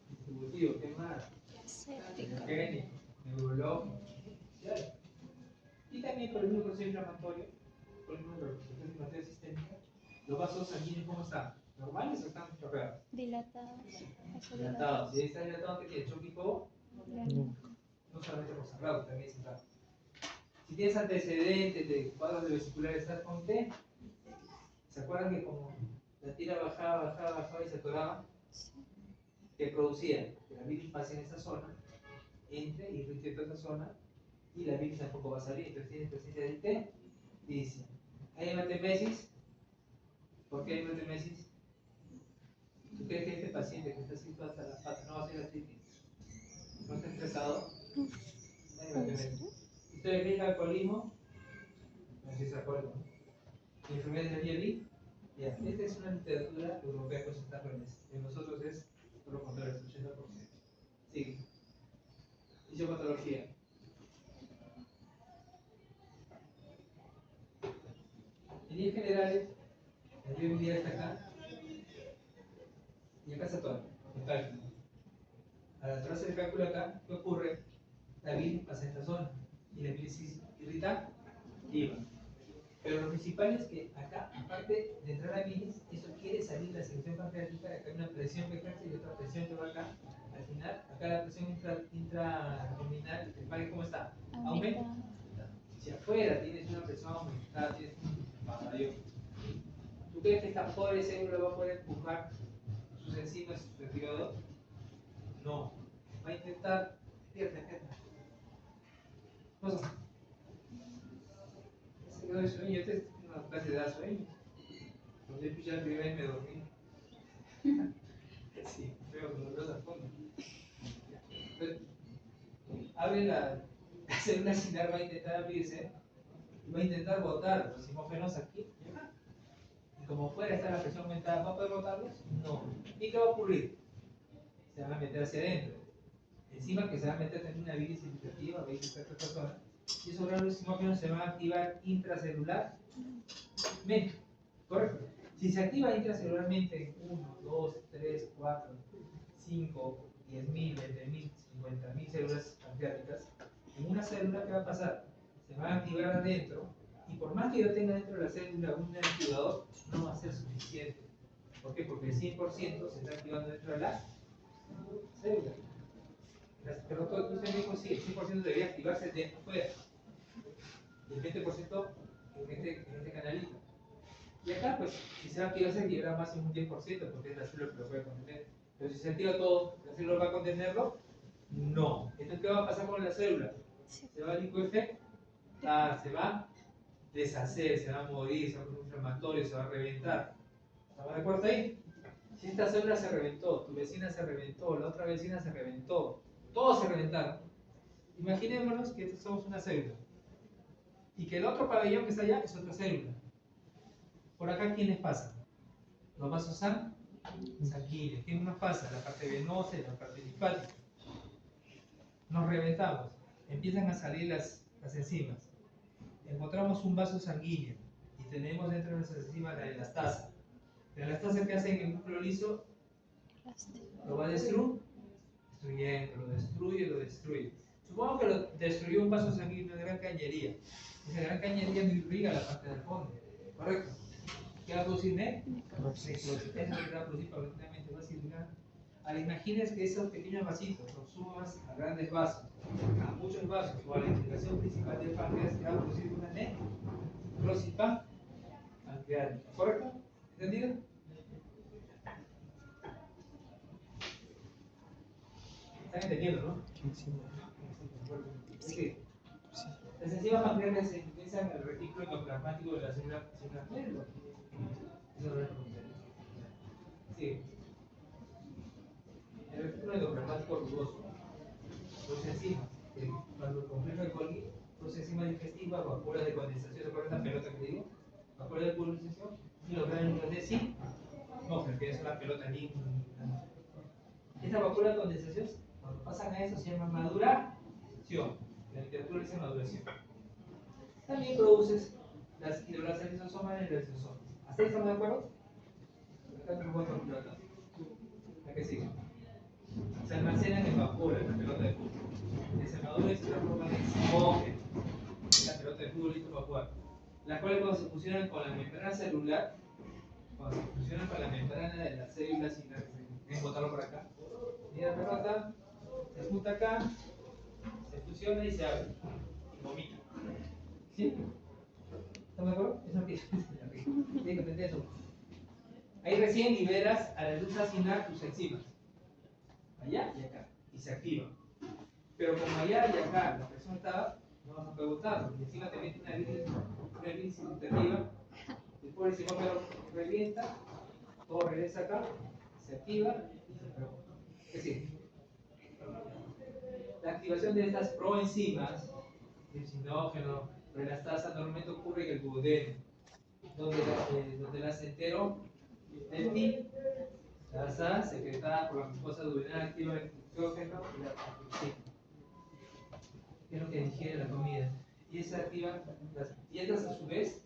Distributivo, ¿qué más? Neurogénico, neurológico. Y también por el mismo proceso inflamatorio, por el mismo proceso inflamatorio sistémico, los vasos sanguíneos, ¿cómo están? ¿Normales o están chorreados? Dilatados. Dilatados. Si está dilatado, ¿qué tiene? ¿Shock hipovolémico? No solamente por sangrado, también central. Si tienes antecedentes de cuadros de vesiculares, ¿estás con té? ¿Se acuerdan que como la tira bajaba y se atoraba? ¿Qué producía? Que la bilis pase en esa zona, entre y irrite toda esa zona, y la bilis tampoco va a salir. Entonces tienes presencia de té. Dice, ¿hay hematemesis? ¿Por qué hay hematemesis? ¿Tú crees que este paciente que está así hasta las patas no va a hacer gastritis? ¿No está estresado? Hay hematemesis. ¿Ustedes creen que el alcoholismo? No sé si se acuerdan. ¿Y enfermedades de Levy? Ya, esta es una literatura europea que se está realizando. En nosotros es por lo contrario, es 80%. Sigue. Fisiopatología. En líneas generales, el río mundial está acá y acá está todo, el cálculo. Al atrás del cálculo acá, ¿qué ocurre? La bilis pasa en esta zona y la bilis irrita iba. Pero lo principal es que acá, aparte de entrar a bilis, eso quiere salir de la secreción pancreática, acá hay una presión que ejerce y otra presión que va acá. Al final, acá la presión intraabdominal, el páncreas, ¿cómo está? Aumenta. Si afuera tienes una presión aumentada, tienes un pasadión. ¿Tú crees que esta pobre célula va a poder empujar sus enzimas y su respirador? No. Va a intentar. Despierta. ¿Qué pasa? Se quedó de sueño. Esta es una clase de dar sueño. Cuando yo escuché la primera vez me dormí. Sí, feo, me dormí a fondo. Abre la célula cinar, va a intentar abrirse y va a intentar botar los hemógenos aquí y acá. Y como fuera está la presión aumentada, ¿va a poder botarlos? No. ¿Y qué va a ocurrir? Se van a meter hacia adentro. Encima que se va a meter también una bilis irritativa, va a irritar a esta zona. Y esos granos hemógenos se van a activar intracelularmente. ¿Correcto? Si se activa intracelularmente en 1, 2, 3, 4, 5, 10.000, 20.000, 50.000 células pancreáticas, en una célula, ¿qué va a pasar? Se van a activar adentro y por más que yo tenga dentro de la célula un activador, no va a ser suficiente. ¿Por qué? Porque el 100% se está activando dentro de la célula. Pero usted me dijo, sí, el 100% debería activarse de afuera. Y el 20% en este canalito. Y acá, pues, si se va a activar, se activará máximo un 10%, porque es la célula que lo puede contener. Pero si se activa todo, ¿la célula va a contenerlo? No. Entonces, ¿qué va a pasar con la célula? Se va a liquefactar, se va a deshacer, se va a morir, se va a poner inflamatorio, se va a reventar. ¿Estamos de acuerdo ahí? Si esta célula se reventó, tu vecina se reventó, la otra vecina se reventó, todos se reventaron. Imaginémonos que somos una célula y que el otro pabellón que está allá es otra célula. Por acá, ¿quiénes pasan? Los vasos sanguíneos. ¿Quién nos pasa? La parte venosa y la parte linfática. Nos reventamos. Empiezan a salir las enzimas. Encontramos un vaso sanguíneo y tenemos dentro de nuestras enzimas la elastasa. La elastasa, que hace en el núcleo liso, lo va destruyendo, lo destruye. Supongamos que lo destruyó un vaso sanguíneo de gran cañería. Esa gran cañería no irriga la parte del fondo, ¿correcto? ¿Qué va a producir necrosis? Eso es lo que va a producir paulatinamente, va a irrigar. Ahora imagines que esos pequeños vasitos los sumas a grandes vasos, a muchos vasos, o a la integración principal del páncreas, que va a producir una necrosis pancreática, ¿correcto? ¿Entendido? ¿Están entendiendo, no? Sí. Las enzimas pancreáticas se ingresan al retículo endoplasmático de la célula nerviosa. Eso no es pregunta. Sí. El retículo endoplasmático rugoso produce enzimas. Cuando el complejo de Golgi produce enzimas digestivas, vacuolas de condensación, ¿se acuerdan la pelota que digo? Vacuolas de pulsación y los gránulos de sí. No, que es una pelota aquí. Esta vacuola de condensación, cuando pasan a eso, se llama maduración. La literatura dice maduración. También produces las hidrolasas lisosomas en el lisosoma. ¿Hasta ahí estamos de acuerdo? Acá tenemos otra pelota. La que sigue. Se almacenan en vapor en la pelota de fútbol. Que se madura y se transforma en eximógeno. La pelota de fútbol listo para jugar. Las cuales, cuando se fusionan con la membrana celular, cuando se fusionan con la membrana de las células sinapses, voy a botarlo por acá. Y la pelota se junta acá, se fusiona y se abre. Y vomita. ¿Sí? ¿Estamos de acuerdo? Eso empieza. Tienen que entender eso. Ahí recién liberas a la luz acinar tus enzimas. Allá y acá. Y se activa. Pero como allá y acá la presión estaba, no vas a poder botar, porque encima te mete una bilis irritativa. El pobre enzimáfero revienta, todo regresa acá, se activa y se pregunta. Es decir, la activación de estas proenzimas, tripsinógeno, elastasa, normalmente ocurre en el duodeno, donde las entero lasa secretada por la mucosa duodenal activa el glucógeno y la tripsina, que es lo que digiere la comida. Y esa activa, las dietas a su vez,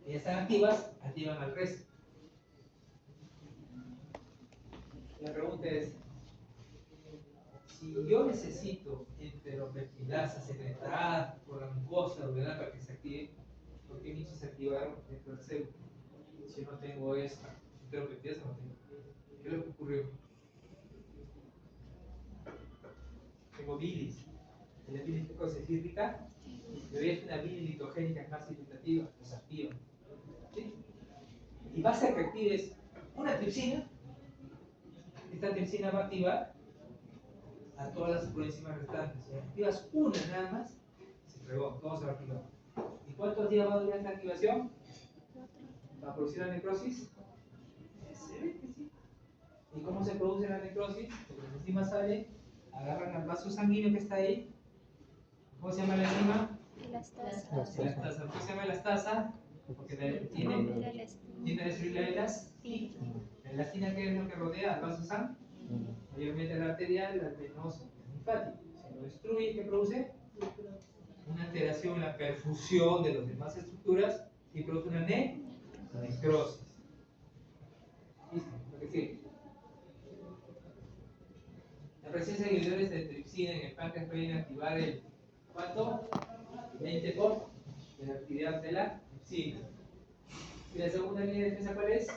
que ya están activas, activan al resto. La pregunta es, si yo necesito enteropeptidasa secretada por la mucosa duodenal para que se active, ¿por qué me hizo activar dentro del célula? Si no tengo esta enteropeptidasa, no tengo. ¿Qué es lo que ocurrió? Tengo bilis. ¿La bilis qué cosa es irrita? Pero es una bilis litogénica, es más irritativa, los activa. ¿Sí? Y va a ser que actives una tripsina. Esta tripsina va a activar a todas las proenzimas restantes. Si activas una nada más, se fregó, todo se va a activar. ¿Y cuántos días va a durar esta activación? ¿Va a producir la necrosis? Se ve que sí. ¿Y cómo se produce la necrosis? Porque las enzimas salen, agarran al vaso sanguíneo que está ahí. ¿Cómo se llama la enzima? Elastasa. Elastasa. ¿Por qué se llama elastasa? Porque tiene que destruir la elastina. La elastina, ¿qué es lo que rodea al vaso sanguíneo? Mayormente la arterial, la venosa, la linfática. Si lo destruye, ¿qué produce? Una alteración en la perfusión de las demás estructuras y produce una necrosis. ¿Listo? Lo que sigue. La presencia de inhibidores de tripsina en el páncreas pueden activar el ¿cuánto? 20 por de la actividad de la tripsina. ¿Y la segunda línea de defensa cuál es?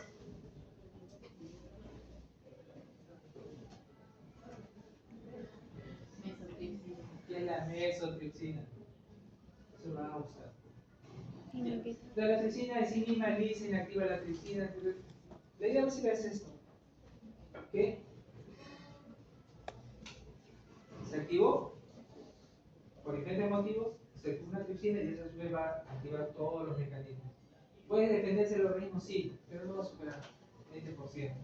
¿Qué es la mesotripsina? Eso me va a gustar. Inhibir. Entonces, la tripsina en sí misma dice inactiva la tripsina. La idea básica es esto. ¿Qué? Se activó por diferentes motivos, se activa una tripsina y esa a su vez va a activar todos los mecanismos. ¿Puede defenderse el organismo? Sí, pero no va a superar el 20%.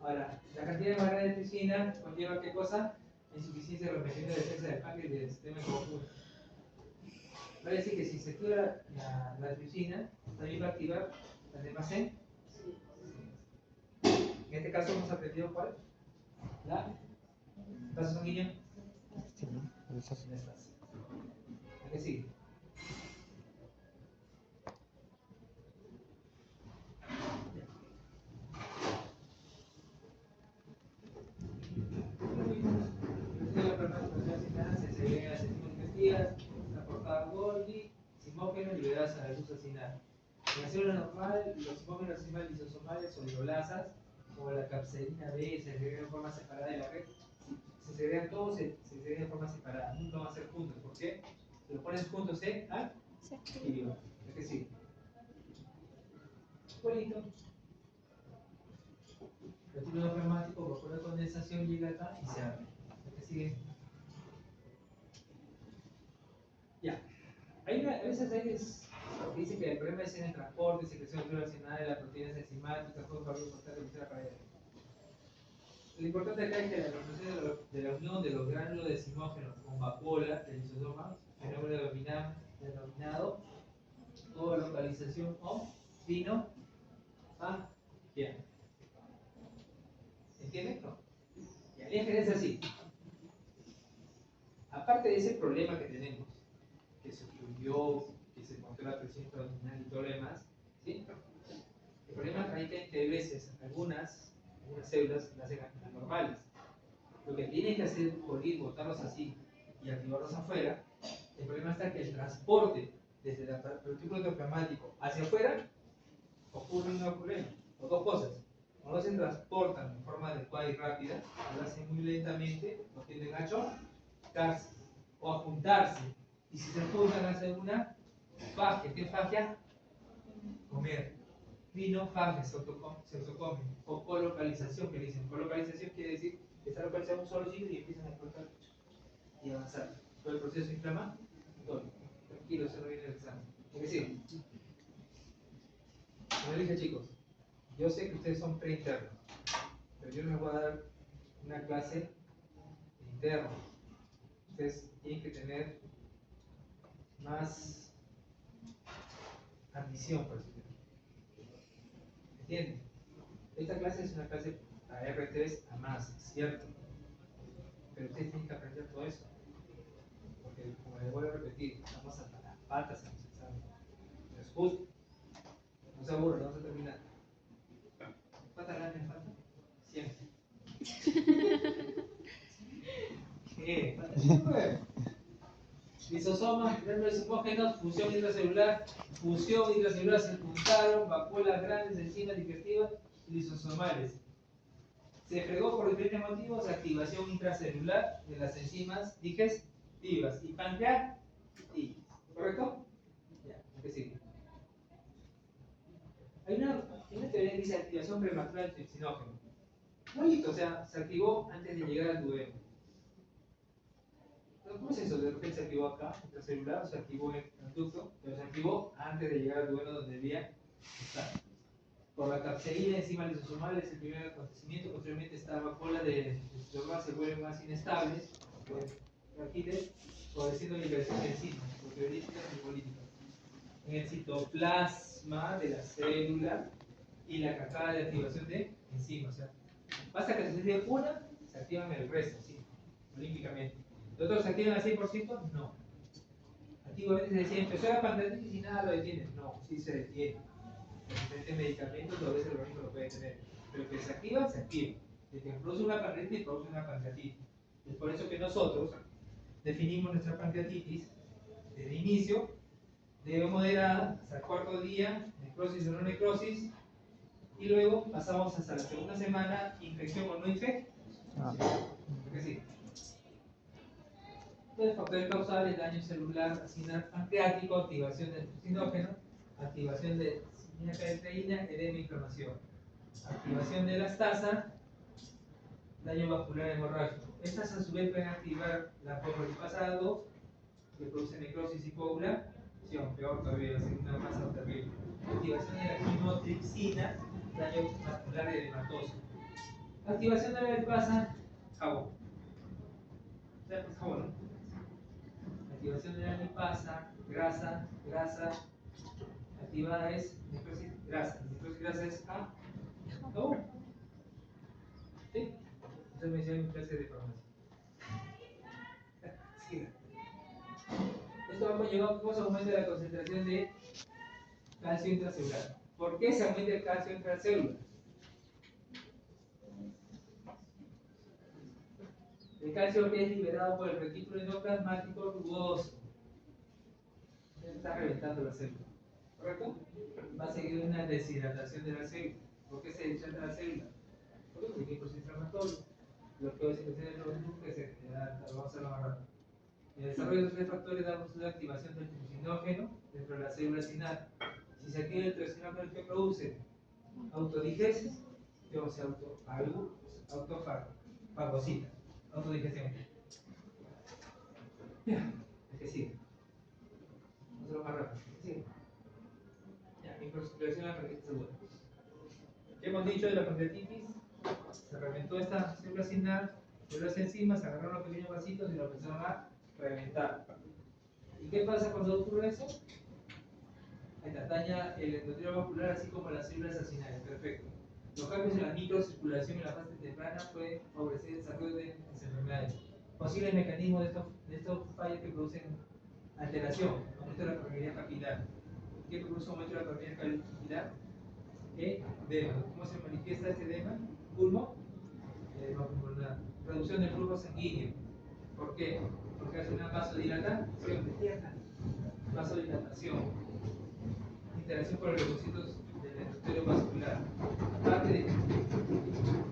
Ahora, la cantidad más grande de tripsina conlleva ¿qué cosa? Insuficiencia de los mecanismos de defensa del páncreas y del sistema inmunológico. Va a decir que si se activa la tripsina, también va a activar las demás enzimas. En este caso hemos aprendido cuál. La tasa sanguínea. Sí, esas. ¿A qué sigue? Se segregan las enzimas digestivas, transportadas Golgi, simógenos liberadas a la luz acinar. En la célula normal, los simógenos enzimas lisosomales o hidrolasas, como la capsaicina B, se segregan en forma separada de la red. Se segregan todos, se segregan en forma separada, nunca van a ser juntos. ¿Por qué? Si los pones juntos, se activan. ¿A qué sigue? Igualito. El túnel pneumático por la condensación llega acá y se abre. ¿A qué sigue? Ya. A veces hay que dice que el problema es en el transporte, secreción relacionada de las proteínas enzimáticas, todo para realizar para ello. Lo importante acá es que la representación de la unión de los gránulos de simógenos con vacuola del lisosoma, fenómeno denominado colocalización o fino bien. ¿Entienden? No. Y el eje es así. Aparte de ese problema que tenemos, que se fluyó, que se encontró la presión intraabdominal y todo lo demás, ¿sí? El problema radica en que a veces algunas células nacen anormales. Lo que tienen que hacer es botarlos así y activarlos afuera. El problema está que el transporte desde el partículo endoplasmático hacia afuera ocurre un problema, o dos cosas. O no se transportan en forma adecuada y rápida, o lo hacen muy lentamente, o tienden a chocarse o a juntarse. Y si se juntan, hacen una fagia. ¿Qué fagia? Comer. Rinofagia, se autocomen. O colocalización, que dicen. Colocalización quiere decir que está localizado en un solo sitio y empiezan a explotar y avanzar. Todo el proceso inflamatorio. Tranquilo, eso no viene del examen. Es decir, como les dije, chicos, yo sé que ustedes son preinternos, pero yo les voy a dar una clase interna. Ustedes tienen que tener más ambición, por decirlo. ¿Entienden? Esta clase es una clase a R3 a más, ¿cierto? Pero ustedes tienen que aprender todo eso. Porque, como les voy a repetir, estamos hasta las patas en los exámenes. No es justo. No se aburran, vamos a terminar. ¿Cuántas grandes me faltan? 100. ¿Qué? Lisosomas, gránulos simógenos, fusión intracelular se juntaron, vacuolas grandes, enzimas digestivas y lisosomales. Se fregó por diferentes motivos, activación intracelular de las enzimas digestivas y pancreatitis. ¿Correcto? Ya, ¿qué sigue? Hay una teoría que dice activación prematura del tripsinógeno. Bonito, o sea, se activó antes de llegar al duodeno. ¿Cómo es eso? De repente se activó acá, intracelular, o se activó en el ducto, pero se activó antes de llegar al duodeno donde debía estar. Por la capsaína, enzima lisosomal es el primer acontecimiento, posteriormente esta vacuola de lisosoma se vuelven más inestables, favoreciendo la liberación de enzimas, proteolíticas y lipolíticas, en el citoplasma de la célula y la cascada de activación de enzimas. O sea, basta que se active una, se activan el resto, sí, olímpicamente. ¿Los otros se activan al 100%? No. Antiguamente se decía, empezó la pancreatitis y nada lo detiene. No, sí se detiene. Con diferentes medicamentos, a veces el organismo lo puede tener. Pero que se activa, se activa. De que produce una pancreatitis, produce una pancreatitis. Es por eso que nosotros definimos nuestra pancreatitis desde el inicio, leve moderada, hasta el cuarto día, necrosis o no necrosis, y luego pasamos hasta la segunda semana, infección o no infección. Ah, Porque sí. Entonces, factores causales, daño celular, acinar pancreático, activación del mucinógeno, activación de cinecaeteína, edema e inflamación, activación de las tasas, daño vascular hemorrágico. Estas a su vez pueden activar la fosfolipasa 2, que produce necrosis y coagulación, peor todavía, la segunda masa terrible. Activación de la quimotripsina, daño vascular y edematoso. Activación de la lipasa, jabón. O sea, pues jabón, ¿no? Activación de la lipasa, grasa, activada es necrosis grasa. Necrosis grasa es jabón. ¿Sí? Eso me decía en mi clase de farmacia. Sí. Esto va a conllevar un aumento de la concentración de calcio intracelular. ¿Por qué se aumenta el calcio intracelular? El calcio que es liberado por el retículo endoplasmático rugoso. Está reventando la célula. ¿Correcto? Va a seguir una deshidratación de la célula. ¿Por qué se deshidrata la célula? Porque hay químicos inflamatorios. Lo que es secreción de los que se vamos a hacerlo más rápido. El desarrollo de los tres factores da por la activación del mucinógeno dentro de la célula sinal. Si se activa el triocinógeno, ¿qué produce? Autodigesis, o sea, autofagocita, autodigestión. Ya, es que sigue. Vamos a hacerlo más rápido. Sigue. Ya, microcirculación de la pancreatitis aguda. ¿Qué hemos dicho de la pancreatitis? Se reventó esta célula sinal, células enzimas, se agarraron los pequeños vasitos y lo empezaron a reventar. ¿Y qué pasa cuando ocurre eso? Daña el endotelio vascular así como las células acinales. Perfecto. Los cambios en la microcirculación en la fase temprana pueden favorecer el desarrollo de las enfermedades. Posibles mecanismos de estos fallos que producen alteración, aumento de la permeabilidad capilar. ¿Qué produce aumento de la permeabilidad capilar? Edema. ¿Cómo se manifiesta este edema? Pulmo. Edema pulmonar. Reducción del flujo sanguíneo. ¿Por qué? Porque hace una vasodilatación de tierra. Vasodilatación. Interacción con los leucocitos del endotelio vascular. Aparte de que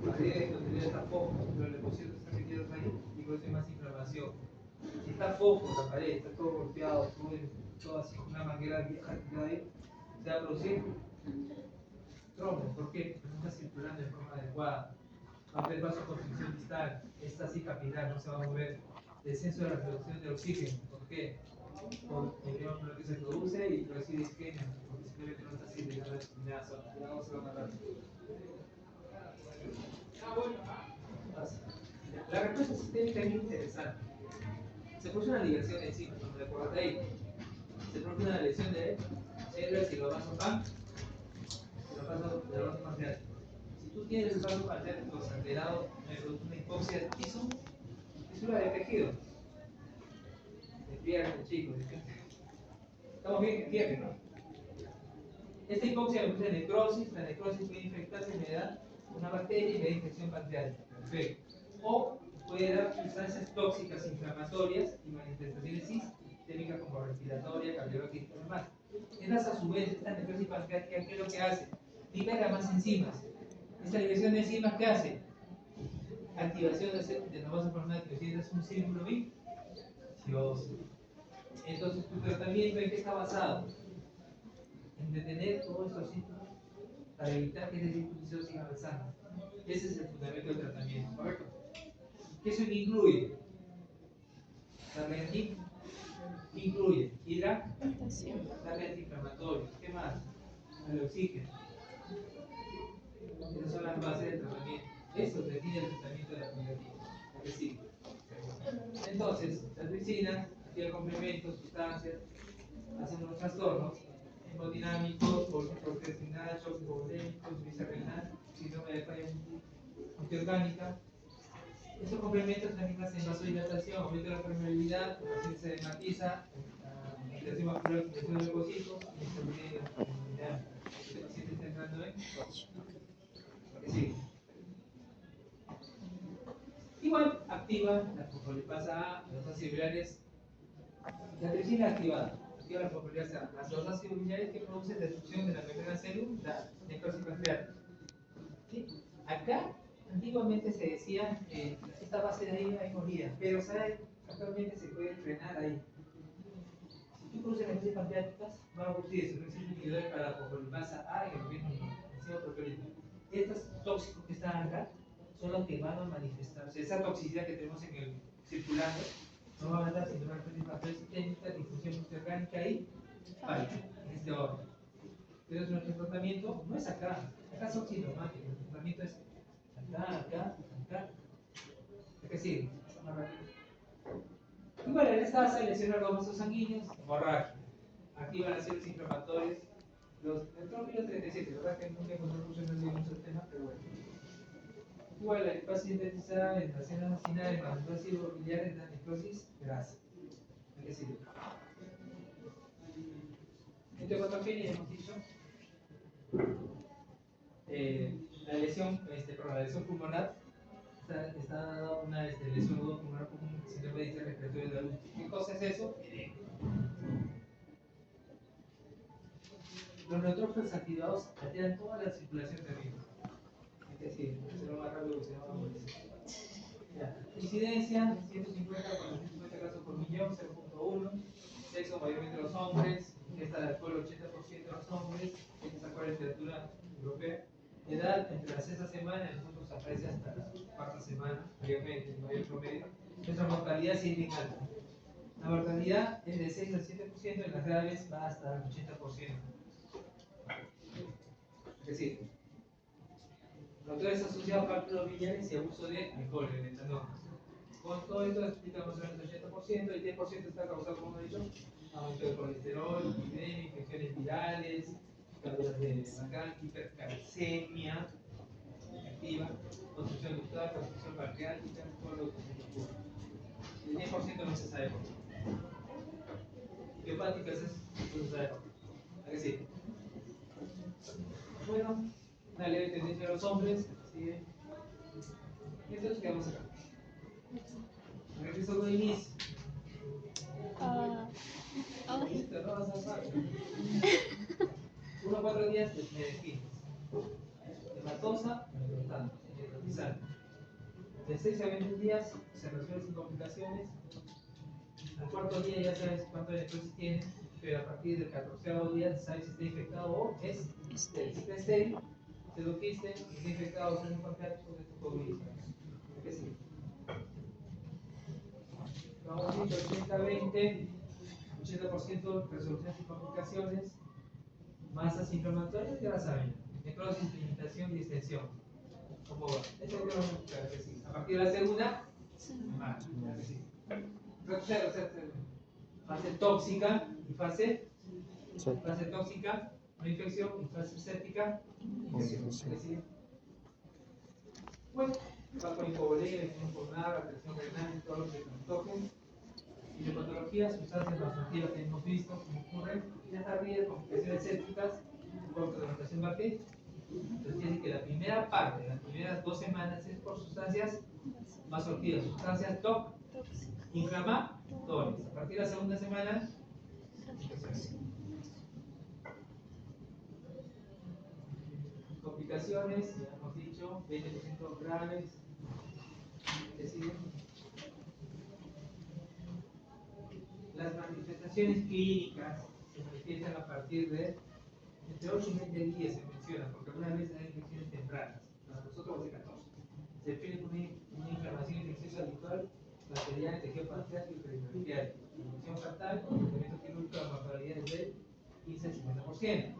la pared del endotelio está foco, los leucocitos están metidos ahí y produce más inflamación. Si está foco, la pared está todo golpeado, todo así, una manguera vieja tirada ahí, se va a producir trombos. ¿Por qué? Porque no está circulando de forma adecuada. Va a haber vasoconstricción distal, esta así capilar, no se va a mover. Descenso de la producción de oxígeno. ¿Por qué? Por el tema por lo que se produce y recibe isquemia, porque simplemente no está así de la respiración. Vamos a hacerlo más rápido. La respuesta sistémica es interesante. Se produce una liberación de enzimas, como de proteína. Se produce una lesión de células y los vasos pancreáticos. Si tú tienes el vaso pancreático alterado, me produce una hipoxia del piso, fisura de tejido. Despierta, chicos, despierta. Estamos bien, despierten, ¿no? Esta hipoxia me produce necrosis. La necrosis puede infectarse y me da una bacteria y me da infección pancreática. Perfecto. O puede dar sustancias tóxicas inflamatorias y manifestaciones sistémicas como respiratoria, cardiológica y demás. Estas a su vez, esta necrosis pancreática, ¿qué es lo que hace? Libera más enzimas. Esta liberación de enzimas, ¿qué hace? Activación de los vasos plasmáticos. Y es un círculo vicioso. Entonces, tu tratamiento en qué está basado? En detener todos estos síntomas para evitar que ese círculo vicioso siga avanzando. Ese es el fundamento del tratamiento, ¿correcto? ¿Qué eso incluye? Darle anti, incluye darle antiinflamatorio. ¿Qué más? El oxígeno. Esas son las bases del tratamiento. Eso define el tratamiento de la pancreatitis. Entonces, la tricina, activa complementos, sustancias, hacen unos trastornos hemodinámicos, protesinal, shock hipovolémico, insuficiencia renal, síndrome de falla multiorgánica. Estos complementos también hacen vasodilatación, aumento de la permeabilidad, el paciente se desmatiza, intención vascular, intención de leucocitos, inestabilidad hemodinámica. Este paciente está entrando en porque sí. Igual activa la fosfolipasa A, las celulares La tripsina activada. Activa la popularidad las dos ácidos biliares que producen destrucción de la membrana célula, necrosis pancreática. ¿Sí? Acá, antiguamente se decía que esta base de ahí moría, pero ¿sabe? Actualmente se puede frenar ahí. Si tú produces necrosis pancreáticas, va a producir secreción individual para la populasa A y el enzima proteolítico. Estos tóxicos que están acá son los que van a manifestarse. Esa toxicidad que tenemos en el circulando no va a matar sino una necrosis sistémica, difusión multiorgánica y falta en este orden. Pero nuestro tratamiento no es acá. Acá son sintomáticos. Nuestro tratamiento es acá. ¿Qué sigue? Más rápido. Y bueno, en esta fase lesiona los vasos sanguíneos, hemorragia. Activa las células inflamatorias. Los neutrófilos 37, la verdad que nunca encontré mucho en el tema, pero bueno. Igual la lipa sintetizada en la célula final en los ácidos biliares en la necrosis grasa. ¿Qué sirve? Hepatogenia, hemos dicho. La lesión pulmonar está dada una lesión pulmonar como un síndrome de distrés respiratorio de adulto. ¿Qué cosa es eso? Los neutrófilos activados alteran toda la circulación cerebral. Es decir, se lo más rápido que se llama movilización. Incidencia: 150 a 450 casos por millón, 0.1. Sexo: mayormente los hombres. Ingesta de alcohol: 80% de los hombres. Esta es la literatura europea. Edad: entre la sexta semana, en nosotros aparece hasta la cuarta semana, mayormente, el mayor promedio. Nuestra mortalidad sí es bien alta. La mortalidad es de 6 al 7%, en las graves va hasta el 80%. Es decir, todo es asociado a cálculos biliares y abuso de alcohol, el etanol. Con todo esto explicamos el 80%, el 10% está causado, como he dicho, aumento de colesterol, epidemia, infecciones virales, caduras de Macan, hipercalcemia activa, obstrucción ductal, obstrucción pancreática, todo lo que se ocurre. El 10% no se sabe por qué. Hepáticas no se sabe por qué. ¿A qué sí? Bueno, una leve tendencia a los hombres, ¿sí? Y entonces quedamos acá. Regreso de inicio. Listo, no vas a pasar. 1 a 4 días de medicinas. Hematosa, necrotizante. De 6 a 21 días se resuelve sin complicaciones. Al cuarto día ya sabes cuánto de necrosis tiene, pero a partir del 14º día sabes si está infectado o es estéril. Si está estéril, te lo quiste, está infectado, se pancreático de tu COVID. ¿Qué sí? Vamos a dicho 80-20, 80% resolución sin complicaciones, masas inflamatorias, ya la saben. Necrosis, limitación y extensión. ¿Cómo va? Este es el tema que sí. A partir de la segunda, más, que sí. Fase tóxica y fase tóxica, no infección, y fase séptica, infección. ¿Qué sigue? Bueno, va con hipovolemia, infección pulmonar, presión renal, todo lo que nos toquen. Fisiopatología, sustancias vasoactivas que hemos visto, como ocurre, y hasta arriba, complicaciones sépticas, corte de rotación Bardet. Entonces tiene que la primera parte, las primeras 2 semanas es por sustancias vasoactivas, sustancias inflamatorias. A partir de la segunda semana, complicaciones, ya hemos dicho, 20% graves. ¿Qué sigue? Las manifestaciones clínicas se manifiestan a partir de entre 8 y 20 días, se menciona, porque algunas veces hay infecciones tempranas, nosotros de 14. Se define como una inflamación infecciosa habitual, bacteriana, tejido pancreático y peribronquial. Infección fatal, el tratamiento quirúrgico, la mortalidad es del 15 al 50%.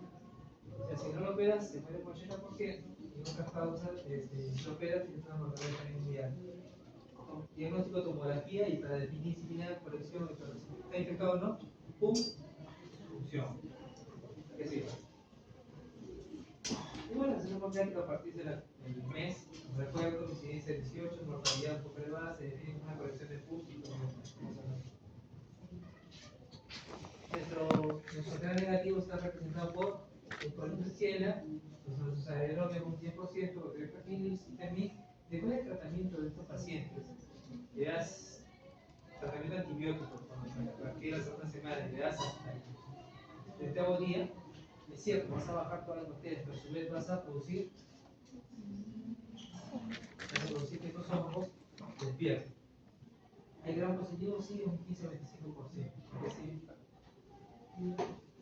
O sea, si no lo operas, se muere por 80%, y en otras causas, si lo operas, tienes una mortalidad también muy alta. Diagnóstico, tomografía, y para definir si tiene colección, está infectado o no, punción. ¿Qué sirve? Y bueno, se supone que a partir del mes, recuerdo, incidencia 18, mortalidad por elevada, se define como una colección de pus y nuestro gran negativo está representado por el Colinziela, los aerobios con 100%, ¿de cuál es el tratamiento de estos pacientes? Le das tratamiento antibiótico, a partir de la segunda semana y le das hasta el 20º día, es cierto, vas a bajar todas las bacterias, pero a su vez vas a producir que estos hongos despierten. ¿Hay gran positivo? Sí, un 15-25%.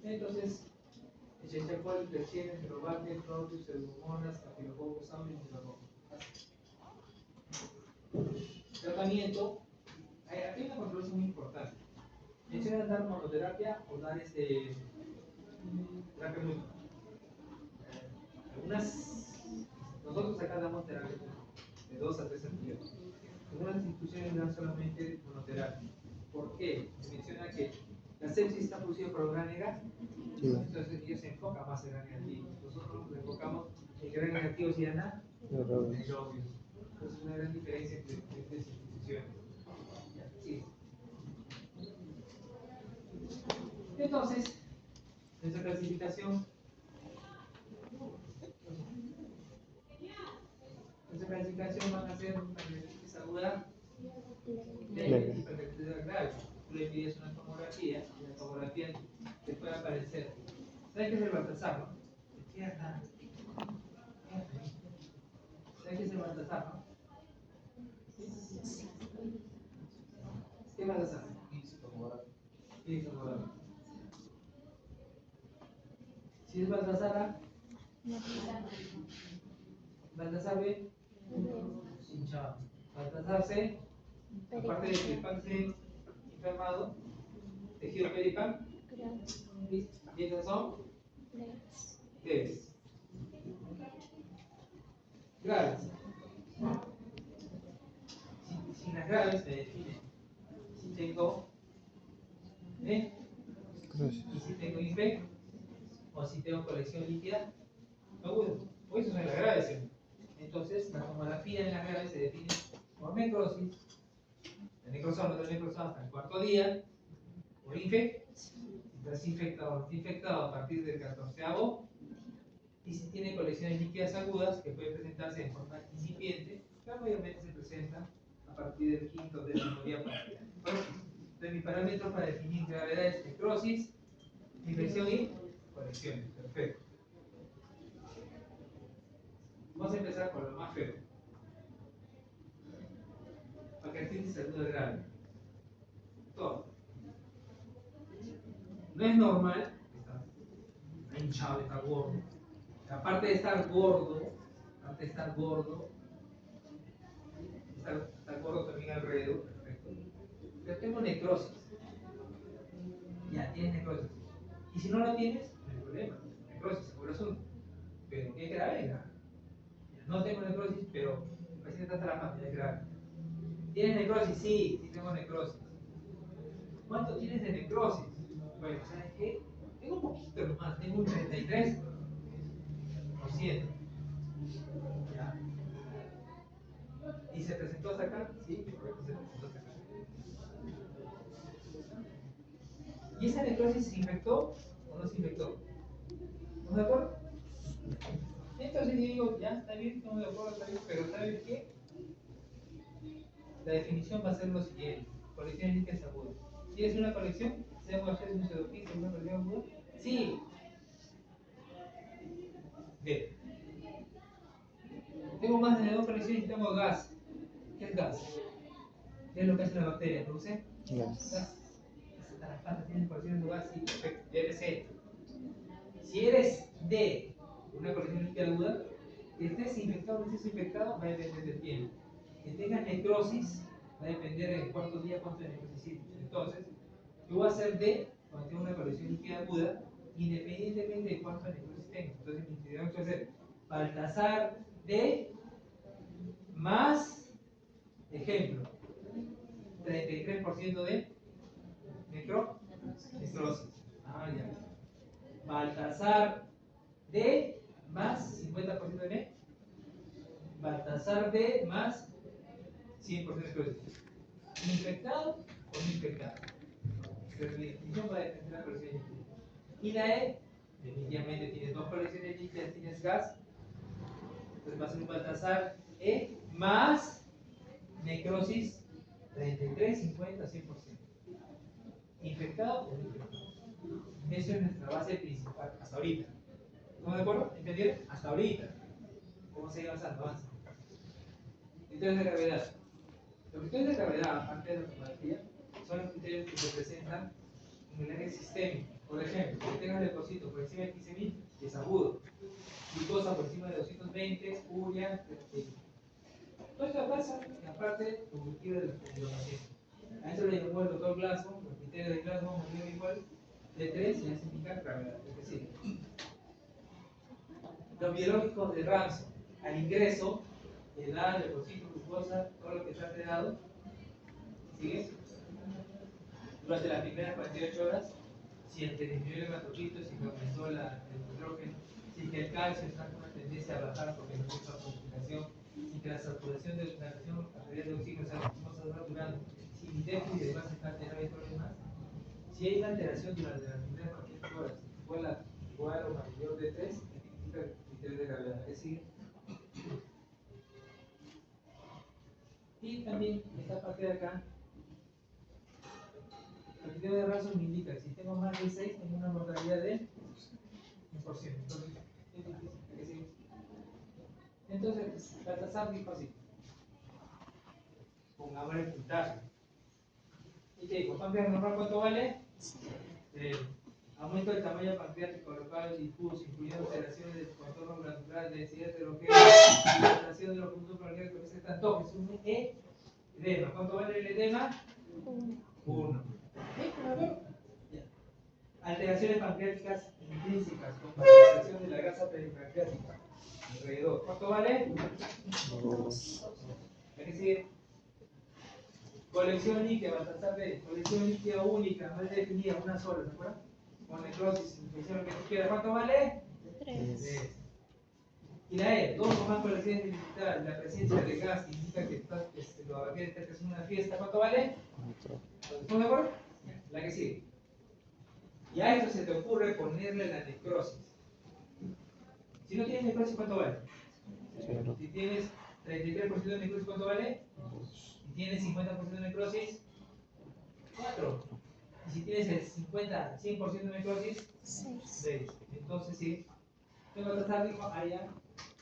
Entonces, el Escherichia prefiere Enterobacter, Proteus, Pseudomonas, Staphylococcus aureus y Pneumococcus. Tratamiento. Aquí hay una controversia muy importante. ¿Mencionan dar monoterapia o dar terapia múltiple? Nosotros acá damos terapia de 2 a 3 antibióticos. Algunas instituciones dan solamente monoterapia. ¿Por qué? Se menciona que la sepsis está producida por gran negativa. Entonces ellos se enfocan más en gran negativo. Nosotros nos enfocamos en gran negativos y en anaerobios. Entonces es una gran diferencia entre diferentes instituciones. Sí. Entonces, nuestra clasificación van a ser pancreatitis aguda, leve y pancreatitis grave. Tú le pides una tomografía y la tomografía te puede aparecer. ¿Sabes qué es el Baltasar, no? ¿Sabes qué es el Baltasar, no? ¿Qué es Baltasar? Si es Baltasar, Baltasar B, hinchado. Baltasar C, aparte de que el pan inflamado, tejido peripan, y esas son leves. Graves. Si las graves me definen si tengo y si tengo INFE o si tengo colección líquida aguda. O eso es la graves. Entonces, la tomografía en las graves se define por necrosis, la necrosoma hasta el 4º día, por INFE, si estás infectado o no infectado a partir del 14º, y si tiene colecciones líquidas agudas que pueden presentarse en forma incipiente, pero obviamente se presenta a partir del 5º o 10º día para allá. Entonces, mi parámetro para definir gravedad es necrosis, infección y colecciones. Perfecto. Vamos a empezar con lo más feo. Pancreatitis aguda grave. Todo. No es normal, está hinchado, está gordo. Aparte de estar gordo, está gordo también alrededor, perfecto. Pero tengo necrosis. Ya, tienes necrosis. Y si no la tienes, no hay problema. Necrosis, seguro asunto. Pero ¿qué es grave? Grave. No tengo necrosis, pero el paciente está trabajando, es grave. ¿Tienes necrosis? Sí, sí tengo necrosis. ¿Cuánto tienes de necrosis? Bueno, ¿sabes qué? Tengo un poquito nomás, tengo un 33%. ¿Ya? ¿Y se presentó hasta acá? Sí, correcto, se presentó hasta acá. ¿Y esa necrosis se infectó o no se infectó? ¿Estamos de acuerdo? Entonces yo digo, ya está bien, estamos de acuerdo, está bien, pero ¿sabes qué? La definición va a ser lo siguiente: colecciones líquidas agudas. ¿Quieres una colección? ¿Sea un un pseudopis, una colección aguda? Sí. B. Tengo más de 2 colecciones y tengo gas. ¿Qué es gas? ¿Qué es lo que hace la bacteria? ¿Produce? Gas. Hasta las patas tienen colecciones de gas, sí, perfecto. C. Si eres D, una colección líquida aguda, que estés infectado o no estés infectado, va a depender del tiempo. Que tengas necrosis, va a depender del 4º día cuánto de necrosis tienes. Entonces, yo voy a hacer D cuando tengo una colección líquida aguda, independientemente de cuánto de necrosis tengo. Entonces, mi integral va a ser Baltasar D más, ejemplo, 33% de necrosis. Ah, ya. Baltasar D más 50% de M. Baltasar D más 100% de necrosis. ¿Infectado o no infectado? Pero mi definición va a depender de la colección líquida. Y la E, definitivamente tienes 2 colecciones líquidas, tienes gas. Entonces va a ser un Baltasar E más necrosis 33, 50, 100%. ¿Infectado o no infectado? Esa es nuestra base principal hasta ahorita. ¿Estamos de acuerdo? ¿Entendieron? Hasta ahorita. ¿Cómo sigue avanzando? Avanza. Criterios de gravedad. Los criterios de gravedad, aparte de la tomografía, son los criterios que se presentan en el área sistémico. Por ejemplo, que tengas leucocitos por encima de 15.000 es agudo. Glucosa por encima de 220, urea, todo esto pasa en la parte cognitiva del paciente. A eso le llamó el doctor Glasgow, los criterios de Glasgow, mayor o igual de 3, y eso indica gravedad. Es decir, los biológicos de Ramsay, al ingreso, edad, leucocitos, glucosa, todo lo que está alterado, ¿sigue? Durante las primeras 48 horas, si el que disminuyó el hematocrito, si que aumentó el nitrógeno, si que el calcio está con una tendencia a bajar porque no gusta la complicación, si que la saturación de la presión arterial de oxígeno está saturando, si mi déficit de demás está alterado y todo lo demás, si hay una alteración durante las primeras 48 horas igual o mayor de 3, significa criterio de gravedad. Es decir, y también esta parte de acá, el criterio de Ramsay me indica que si tengo más de 6, tengo una mortalidad de 100%. Entonces, Baltasar dijo así: pongamos el puntaje. ¿Y qué dijo? ¿Páncreas normal cuánto vale? Aumento del tamaño pancreático local y difuso, incluyendo alteraciones del contorno glandular, densidad heterogénea, alteración de los puntos pancreáticos que se están todos. Es un edema. ¿Cuánto vale el edema? 1. Alteraciones pancreáticas intrínsecas, con participación de la grasa peripancreática alrededor. ¿Cuánto vale? 2. Es decir, colección líquida, Baltasar B, colección líquida única, mal definida, una sola, ¿se acuerdan? Con necrosis, infección, lo que tú quieras. ¿Cuánto vale? 3. 3. Y la E, dos o más colecciones limitadas, la presencia de gas indica que lo bacteria está haciendo una fiesta. ¿Cuánto vale? ¿Estamos de acuerdo? La que sigue. Y a esto se te ocurre ponerle la necrosis. Si no tienes necrosis, ¿cuánto vale? 0. Si tienes 33% de necrosis, ¿cuánto vale? 2. Si tienes 50% de necrosis, 4. Y si tienes el 50, 100% de necrosis, 6. 6. Entonces, sí. Tengo que tratar, dijo, allá.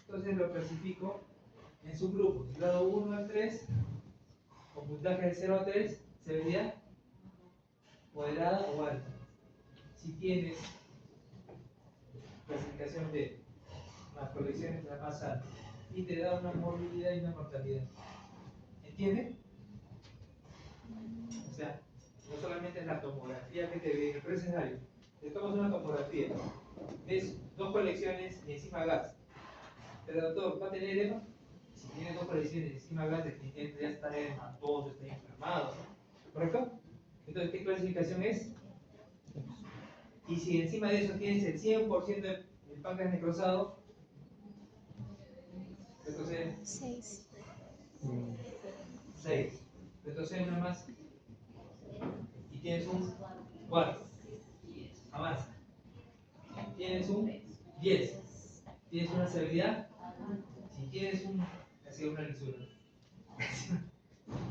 Entonces lo clasifico en subgrupos. Grado 1 al 3, con puntaje de 0 a 3, severidad moderada o alta. Si tienes clasificación de las colecciones de la más alta y te da una morbilidad y una mortalidad. ¿Entiendes? O sea, no solamente es la tomografía que te ve, el escenario. Te tomas una tomografía, ves dos colecciones y encima gas. Pero doctor, ¿va a tener edema? Si tienes dos colecciones y encima gas, definitivamente ya está edematoso, está inflamado, ¿no? ¿Correcto? Entonces, ¿qué clasificación es? Y si encima de eso tienes el 100% del páncreas necrosado, entonces 6. 6. Entonces una más. Y tienes un 4. Avanza. Tienes un 10. Tienes una severidad. Si tienes un. Así una lisura.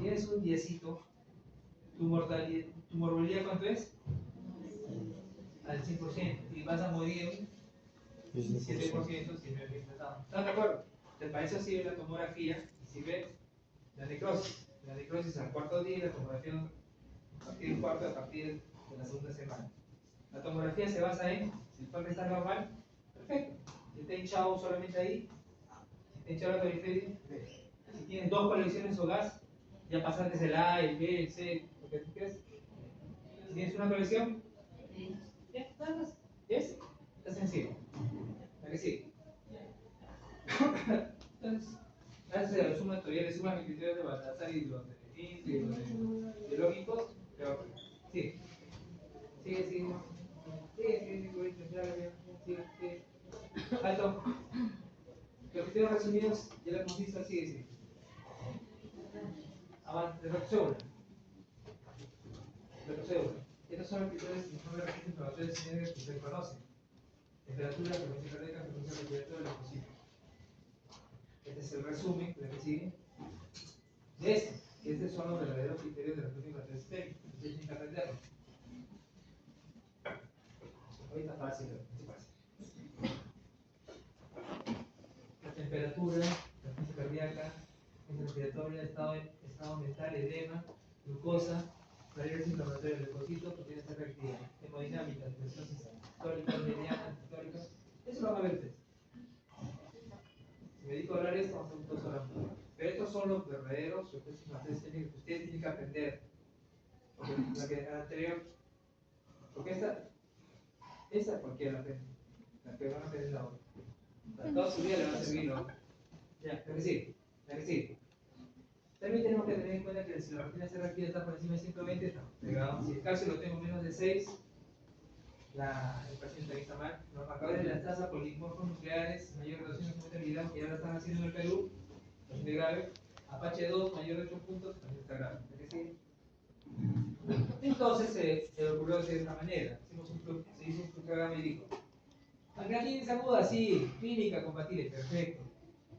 Tienes un 10, tu morbilidad ¿cuánto es? Al 100%. Y vas a morir un 7% si no es bien tratado. ¿Están de acuerdo? Entonces, para eso sirve la tomografía y sirve la necrosis. La necrosis al cuarto día y la tomografía a partir del cuarto a partir de la segunda semana. La tomografía se basa en si el páncreas está normal, perfecto. Si está hinchado solamente ahí, si está hinchado la periferia, si tienes dos colecciones o gas, ya pasaste el A, el B, el C, lo que tú quieras. Si tienes una colección, ya, nada más. ¿Yes? Está sencillo. ¿A que sí? Entonces, gracias a la suma tutorial de sumas y criterios de Baltasar y los de y los de biológicos, pero sí. Sigue, sigue. Alto. Los criterios resumidos ya lo hemos visto, sigue. Avance, retrocedo. Estos son los criterios que son los inflamatorios cinéticos que se conocen. Temperatura, frecuencia cardíaca, frecuencia respiratoria, leucocitos. Este es el resumen, la que sigue. De esto. Estos son los verdaderos criterios de reflejo inflamatorio sistémico. Ustedes tienen que aprenderlo. Ahorita fácil, muy fácil. La temperatura, la frecuencia cardíaca, frecuencia respiratoria, estado mental, edema, glucosa, variables inflamatorias, leucocitos, proteínas C reactivas, hemodinámica, presión sistólica, mediana, histórica. Eso lo van a ver ustedes. Si me dedico a hablar esto, vamos a hacer 2 horas más. Pero estos son los verdaderos recursos materiales que ustedes tienen que aprender. Porque la que anterior, porque esa cualquiera la aprende. La que van a aprender ahora. Para toda su vida le va a servir, ¿no? Ya, la que sí, la que sí. También tenemos que tener en cuenta que si la proteína C reactiva está por encima de 120, está pegado. Si el calcio lo tengo menos de 6, el paciente también está mal. Los marcadores de las tasas polimorfos nucleares, mayor de 250 miligramos, que ya lo están haciendo en el Perú, bastante grave. Apache 2, mayor de 8 puntos, también está grave. ¿La que sí? Entonces se ocurrió de esta manera. Se hizo un programa y dijo: pancreatitis aguda, sí, clínica compatible, perfecto.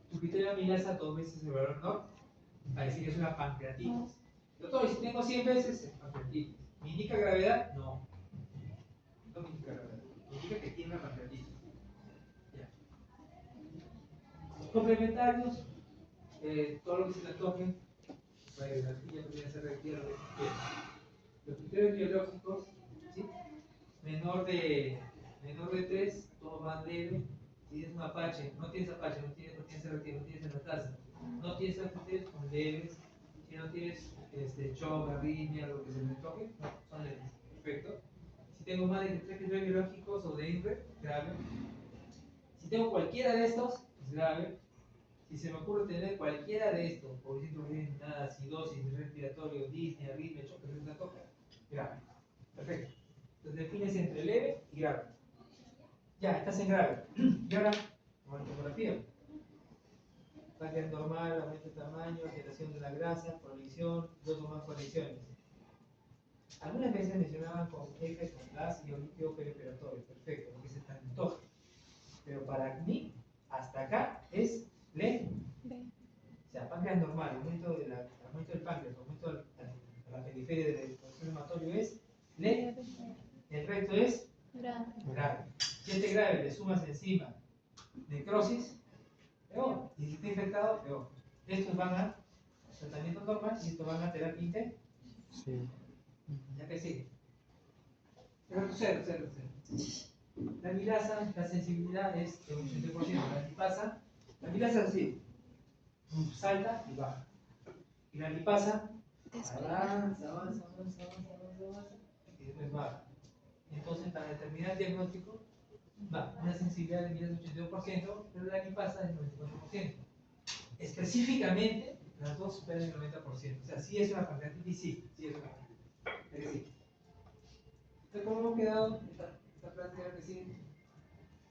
Tu criterio amilasa 2 veces el valor no, para decir que es una pancreatitis. Doctor, si tengo 100 veces, es pancreatitis. ¿Me indica gravedad? No. No me indica gravedad. Me indica que tiene una pancreatitis. Ya. Complementarios, todo lo que se le antoje, la arquilla podría ser reactiva, lo que quieran. Los criterios biológicos, ¿sí? menor de 3, todo más leve. Si tienes un apache, no tienes reactiva, no tienes en la tasa, no tienes criterios, son leves. Si no tienes shock, arritmia, lo que se le toque, no, son leves. Perfecto. Si tengo más de 3 criterios biológicos o de INRE, grave. Si tengo cualquiera de estos, es grave. Si se me ocurre tener cualquiera de estos, por ejemplo, nada, acidosis, respiratorio, disnea, arritmia, shock, se le toca, grave. Perfecto. Entonces defines entre leve y grave. Ya, estás en grave. Y ahora, con la tomografía. Páncreas normal, aumento de tamaño, alteración de la grasa, prohibición, 2 o más conexiones. Algunas veces mencionaban con F, con gas y líquido perioperatorio. Perfecto, porque se antoja. Pero para mí, hasta acá es leve. O sea, páncreas normal, aumento del páncreas, aumento a la periferia del proceso inflamatorio es leve. El resto es grave. Si este grave le sumas encima necrosis, peor. Y si está infectado, peor. Estos van a tratamiento normal y estos van a terapia intensiva. Sí. Ya que sí. Pero cero. La amilasa, la sensibilidad es de un 80%. La amilasa es así. Salta y baja. Y la lipasa avanza. Y después baja. Entonces, para determinar el diagnóstico, va una sensibilidad de 82%, pero la lipasa es 94%. Específicamente, las dos superan el 90%. O sea, sí es una pancreatitis, sí es una pancreatitis. Sí. Entonces, ¿cómo hemos quedado? Esta práctica que sigue,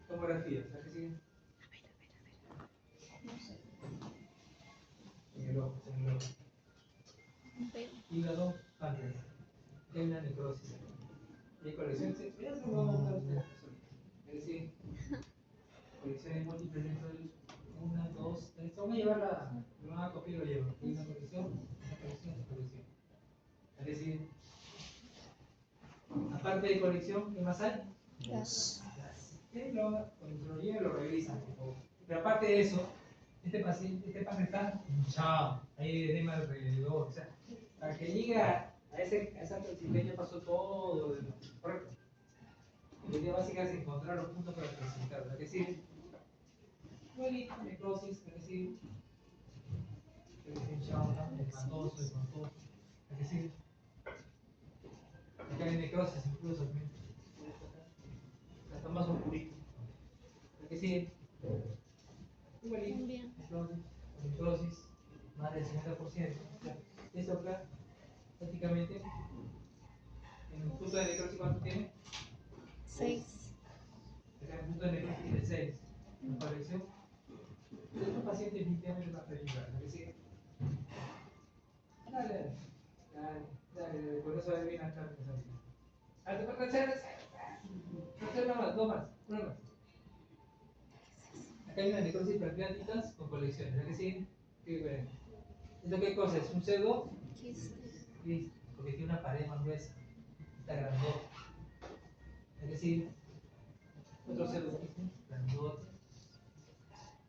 tomografía, ¿sabes qué sigue? En el ojo. Hígado, páncreas. Hay una necrosis. Y hay colecciones. Mira, se lo vamos a dar a ustedes. Es decir, colecciones múltiples dentro del 1, 2, 3. Vamos a llevar lo van a copiar y lo llevo. Hay una colección. Es decir, aparte de colección, ¿qué más hay? Gas. Cuando se lo lleven, lo revisan. Pero aparte de eso, este páncreas está hinchado. Hay edema alrededor. O sea, para que llegue a esa consistencia pasó todo. Correcto. La idea básica es encontrar los puntos para clasificar. ¿Verdad que sí? Igualito, necrosis, ¿verdad que sí? Hinchado, espantoso. ¿Verdad que sí? Acá hay necrosis incluso. Está más oscurito. ¿Verdad que sí? Igualito, necrosis, más del 50%. Esto acá, prácticamente, en el punto de necrosis, ¿cuánto tiene? 6. Acá el punto de necrosis tiene 6. En colección, estos pacientes definitivamente más felices, ¿verdad que sí? Dale, por eso debe bien acá. Te falta hacer una más, una más. Acá hay una necrosis pancreáticas con colecciones, ¿verdad que sí? Qué bueno. ¿Esto qué cosa es? ¿Un pseudo? Porque tiene una pared más gruesa. Está grandota. Es decir, Otro 0,15, grandote.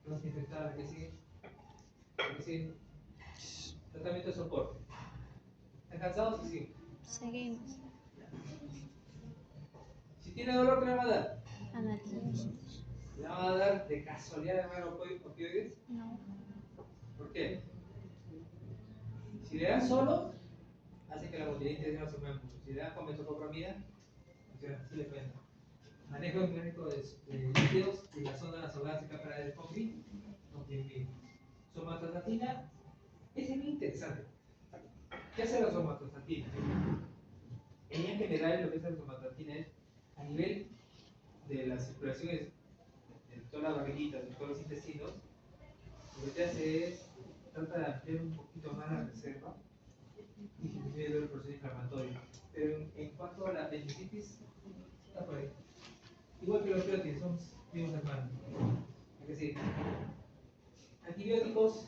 Cross infectada, que sigue. Que sigue. Tratamiento de soporte. ¿Están cansados? Sí, sí. Seguimos. Si tiene dolor, ¿qué le va a dar? Analgésicos. ¿Le va a dar de casualidad de opioides? No. ¿Por qué? Si le dan solo, hace que la motilidad no se mueva mucho. Si le dan con metoclopramida, funciona, sí le cuenta. Manejo mecánico de líquidos y la sonda nasogástrica para el COVID, no tiene bien. Somatostatina, ese es muy interesante. ¿Qué hace la somatostatina? En general, lo que hace la somatostatina es a nivel de las circulaciones de todas las barriguitas, de todos los intestinos, lo que hace es trata de ampliar un poquito más la reserva y disminuye el proceso inflamatorio. Pero en cuanto a la apendicitis, está por ahí. Igual que los opioides, son primos hermanos. Es decir, antibióticos,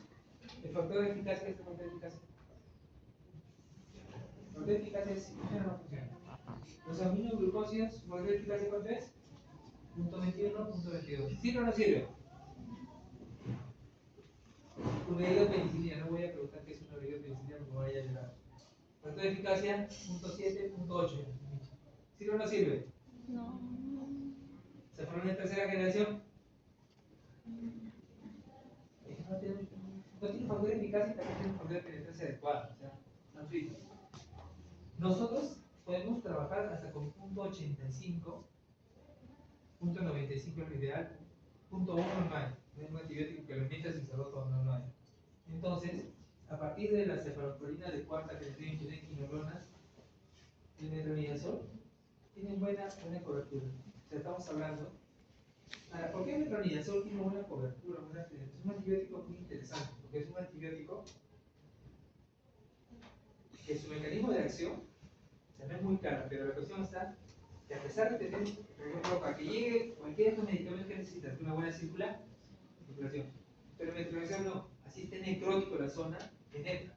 el factor de eficacia, ¿qué es el factor de eficacia? El factor de eficacia es si funciona o no funciona. Los aminoglucósidos, ¿el factor de eficacia cuánto es? Punto 21, punto 22. ¿Sirve o no sirve? Urea penicilina, no voy a preguntar qué es una urea penicilina porque vaya a llegar. Factor de eficacia, punto 7, punto 8. ¿Sirve o no sirve? No. ¿Se forma en tercera generación? No tiene factor de eficacia y también tiene un factor de penetrancia adecuado. O sea, están fritos. Nosotros podemos trabajar hasta con punto 85, punto 95 es lo ideal, punto 1 no hay. No hay un antibiótico que lo metas y se rota, no hay. Entonces, a partir de la cefalosporina de cuarta que tienen quinolonas, el metronidazol, tienen buena cobertura. O sea, estamos hablando. Ahora, ¿por qué el metronidazol tiene buena cobertura? Es un antibiótico muy interesante, porque es un antibiótico que su mecanismo de acción se ve muy claro, pero la cuestión está que a pesar de tener, por ejemplo, para que llegue cualquier de estos medicamentos que necesitas una buena circulación, pero el metronidazol no, así esté necrótico la zona, penetra.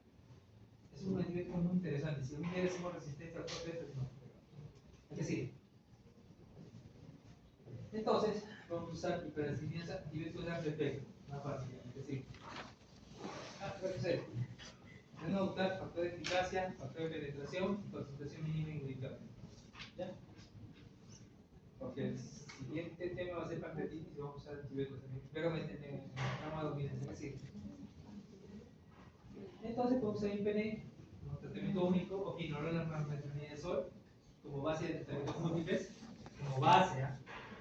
Es un antibiótico muy interesante. Si un día hacemos resistencia a otros testes, no. Es decir, entonces vamos a usar hipersensibilidad antibióticos de amplio espectro, más fácil. Es decir, van a adoptar factor de eficacia, factor de penetración, concentración mínima inmunitaria. ¿Ya? Porque el siguiente tema va a ser pancreatitis y vamos a usar antibióticos también. Pero en el programa dominante, es decir. Entonces podemos usar INPENE como tratamiento único o quinolona más metronidazol como base de tratamientos múltiples, como base,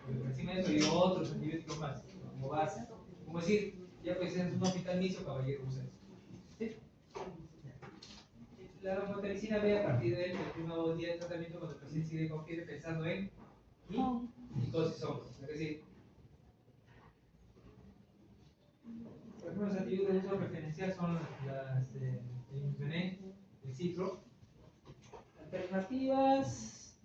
porque por encima de eso hay otros antibióticos más, como base. Como decir, ya puede ser un hospital miso, caballero, usa eso. ¿Sí? La normotericina B a partir del último día de tratamiento cuando el paciente sigue con fiebre pensando en micosis hongos. Es decir, por ejemplo, los antibióticos de uso referencial son el Invenet, el ciclo. Alternativas.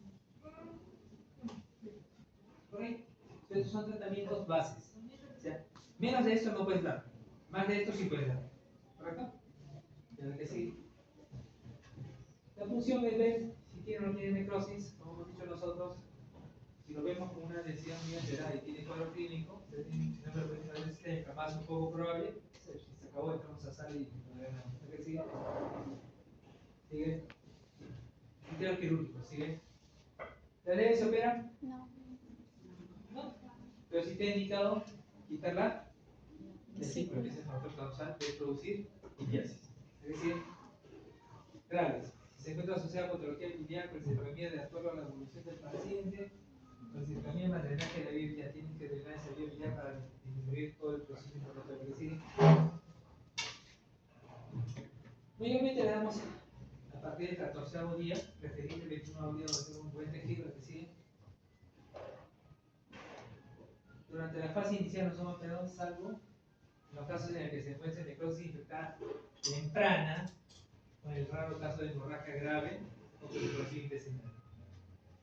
¿Correcto? Estos son tratamientos bases. O sea, menos de esto no puedes dar. Más de esto sí puedes dar. ¿Correcto? Ya que sí. La función es ver si tiene o no tiene necrosis, como hemos dicho nosotros. Si lo vemos con una lesión muy alterada y tiene cuadro clínico, si no me lo pueden hacer capaz un poco probable, se acabó, entramos a sal y no le ganamos. ¿Ya que sigue? Sigue. Entero quirúrgico, ¿sigue? ¿La ley se opera? No. No. Pero si te he indicado quitarla del Sí. ciclo, que es el factor causal de producir litiasis. Es decir, graves. Si se encuentra asociada a patología biliar, con cefalomía de acuerdo a la evolución del paciente, con cefalomía más drenaje de la vía biliar, tienen que drenar esa vía biliar para disminuir todo el proceso inflamatorio. Es decir, mayormente le damos a partir del 14º día, preferible el 21º día, donde hacer un buen tejido, es decir, durante la fase inicial no somos operados, salvo en los casos en los que se encuentra necrosis infectada temprana, con el raro caso de hemorragia grave o tuberculosis intestinal.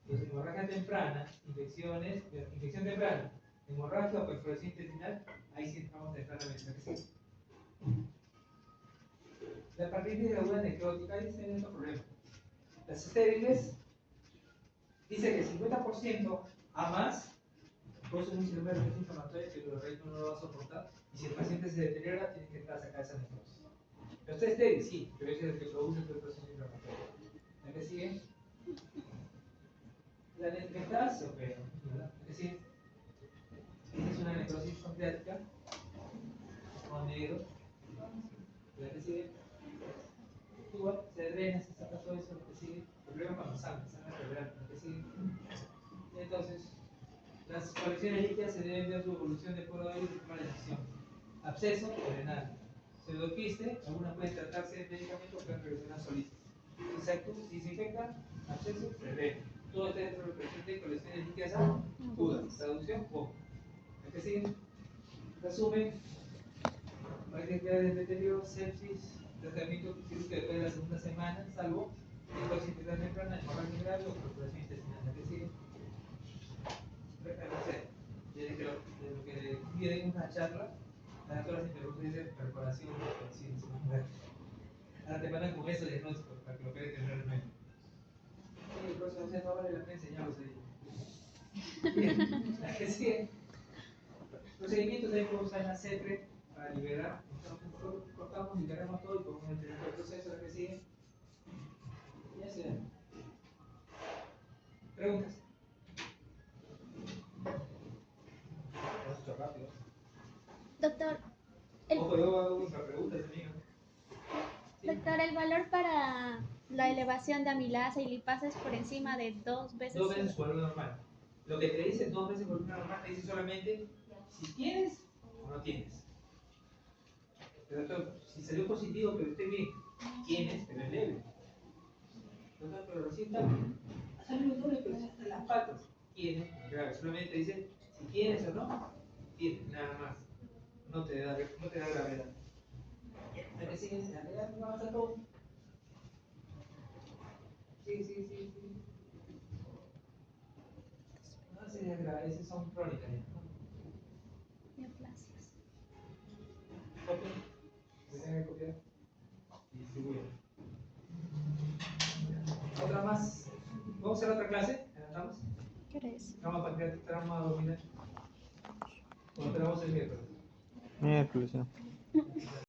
Entonces, hemorragia temprana, infección temprana, hemorragia o perforación intestinal, ahí sí entramos tempranamente. La partir aguda necrótica, ahí está otro problema. Las estériles dice que 50% a más Causa un síndrome de respuesta inflamatoria que el organismo no lo va a soportar. Y si el paciente se deteriora, tiene que entrar a sacar esa necrosis. Pero está estéril, sí, pero ese es el que produce todo el proceso inflamatorio. ¿La que sigue? La necrosis se opera, ¿verdad? Es decir, esta es una necrosis pancreática con negro. ¿La que sigue? Igual, se drena, se saca todo eso, lo que sigue. El problema es cuando sangre cerebral, lo que sigue. Y entonces, las colecciones líquidas se deben ver su evolución de poro y de forma de decisión. Absceso o renal. Pseudoquiste, algunas pueden tratarse de medicamento o pueden regresar solitas. Si se infecta, absceso, se drena. Todo está dentro de la operación de colecciones líquidas agudas. Traducción, poco. ¿A qué sigue? Resumen, práctica de deterioro, sepsis, tratamiento quirúrgico después de la segunda semana, salvo necrosis intestinal temprana, hemorragia grave o perforación intestinal. ¿A qué sigue? No sé, desde lo que pide en una charla, la doctora se interrumpe y dice perforación intestinal. Ahora te mandan con eso diagnóstico para que lo puedas tener en mente. Sí, el próximo día no vale la pena enseñarlos a ellos. Bien, ¿a qué sigue? Procedimientos también podemos usar la CEPRE para liberar. Entonces, cortamos, liberamos todo y podemos entender el proceso. ¿A qué sigue? Ya se dan. Preguntas. Vamos mucho rápido. Doctor, Ojo, yo hago una pregunta también. doctor, el valor para la elevación de amilasa y lipasa es por encima de 2 veces. 2 veces su valor normal. Lo que te dice 2 veces su valor normal te dice solamente si tienes o no tienes. Pero doctor, si salió positivo, pero usted bien, tienes, pero es leve. Doctor, pero recién está. Ha salido doble, pero hasta las patas. Tienes, pero grave. Solamente te dice si tienes o no, tienes, nada más. No te da gravedad. ¿A qué sigues? ¿La gravedad no avanza todo? Sí. No sería grave, esas son crónicas. Neoplasias. Copia. ¿Me tengo que copiar? Distribuye. Otra más. ¿Vamos a hacer otra clase? ¿Adelantamos? ¿Qué es? Trauma pancreático, trauma abdominal. O esperamos el miércoles. Miércoles, ¿no?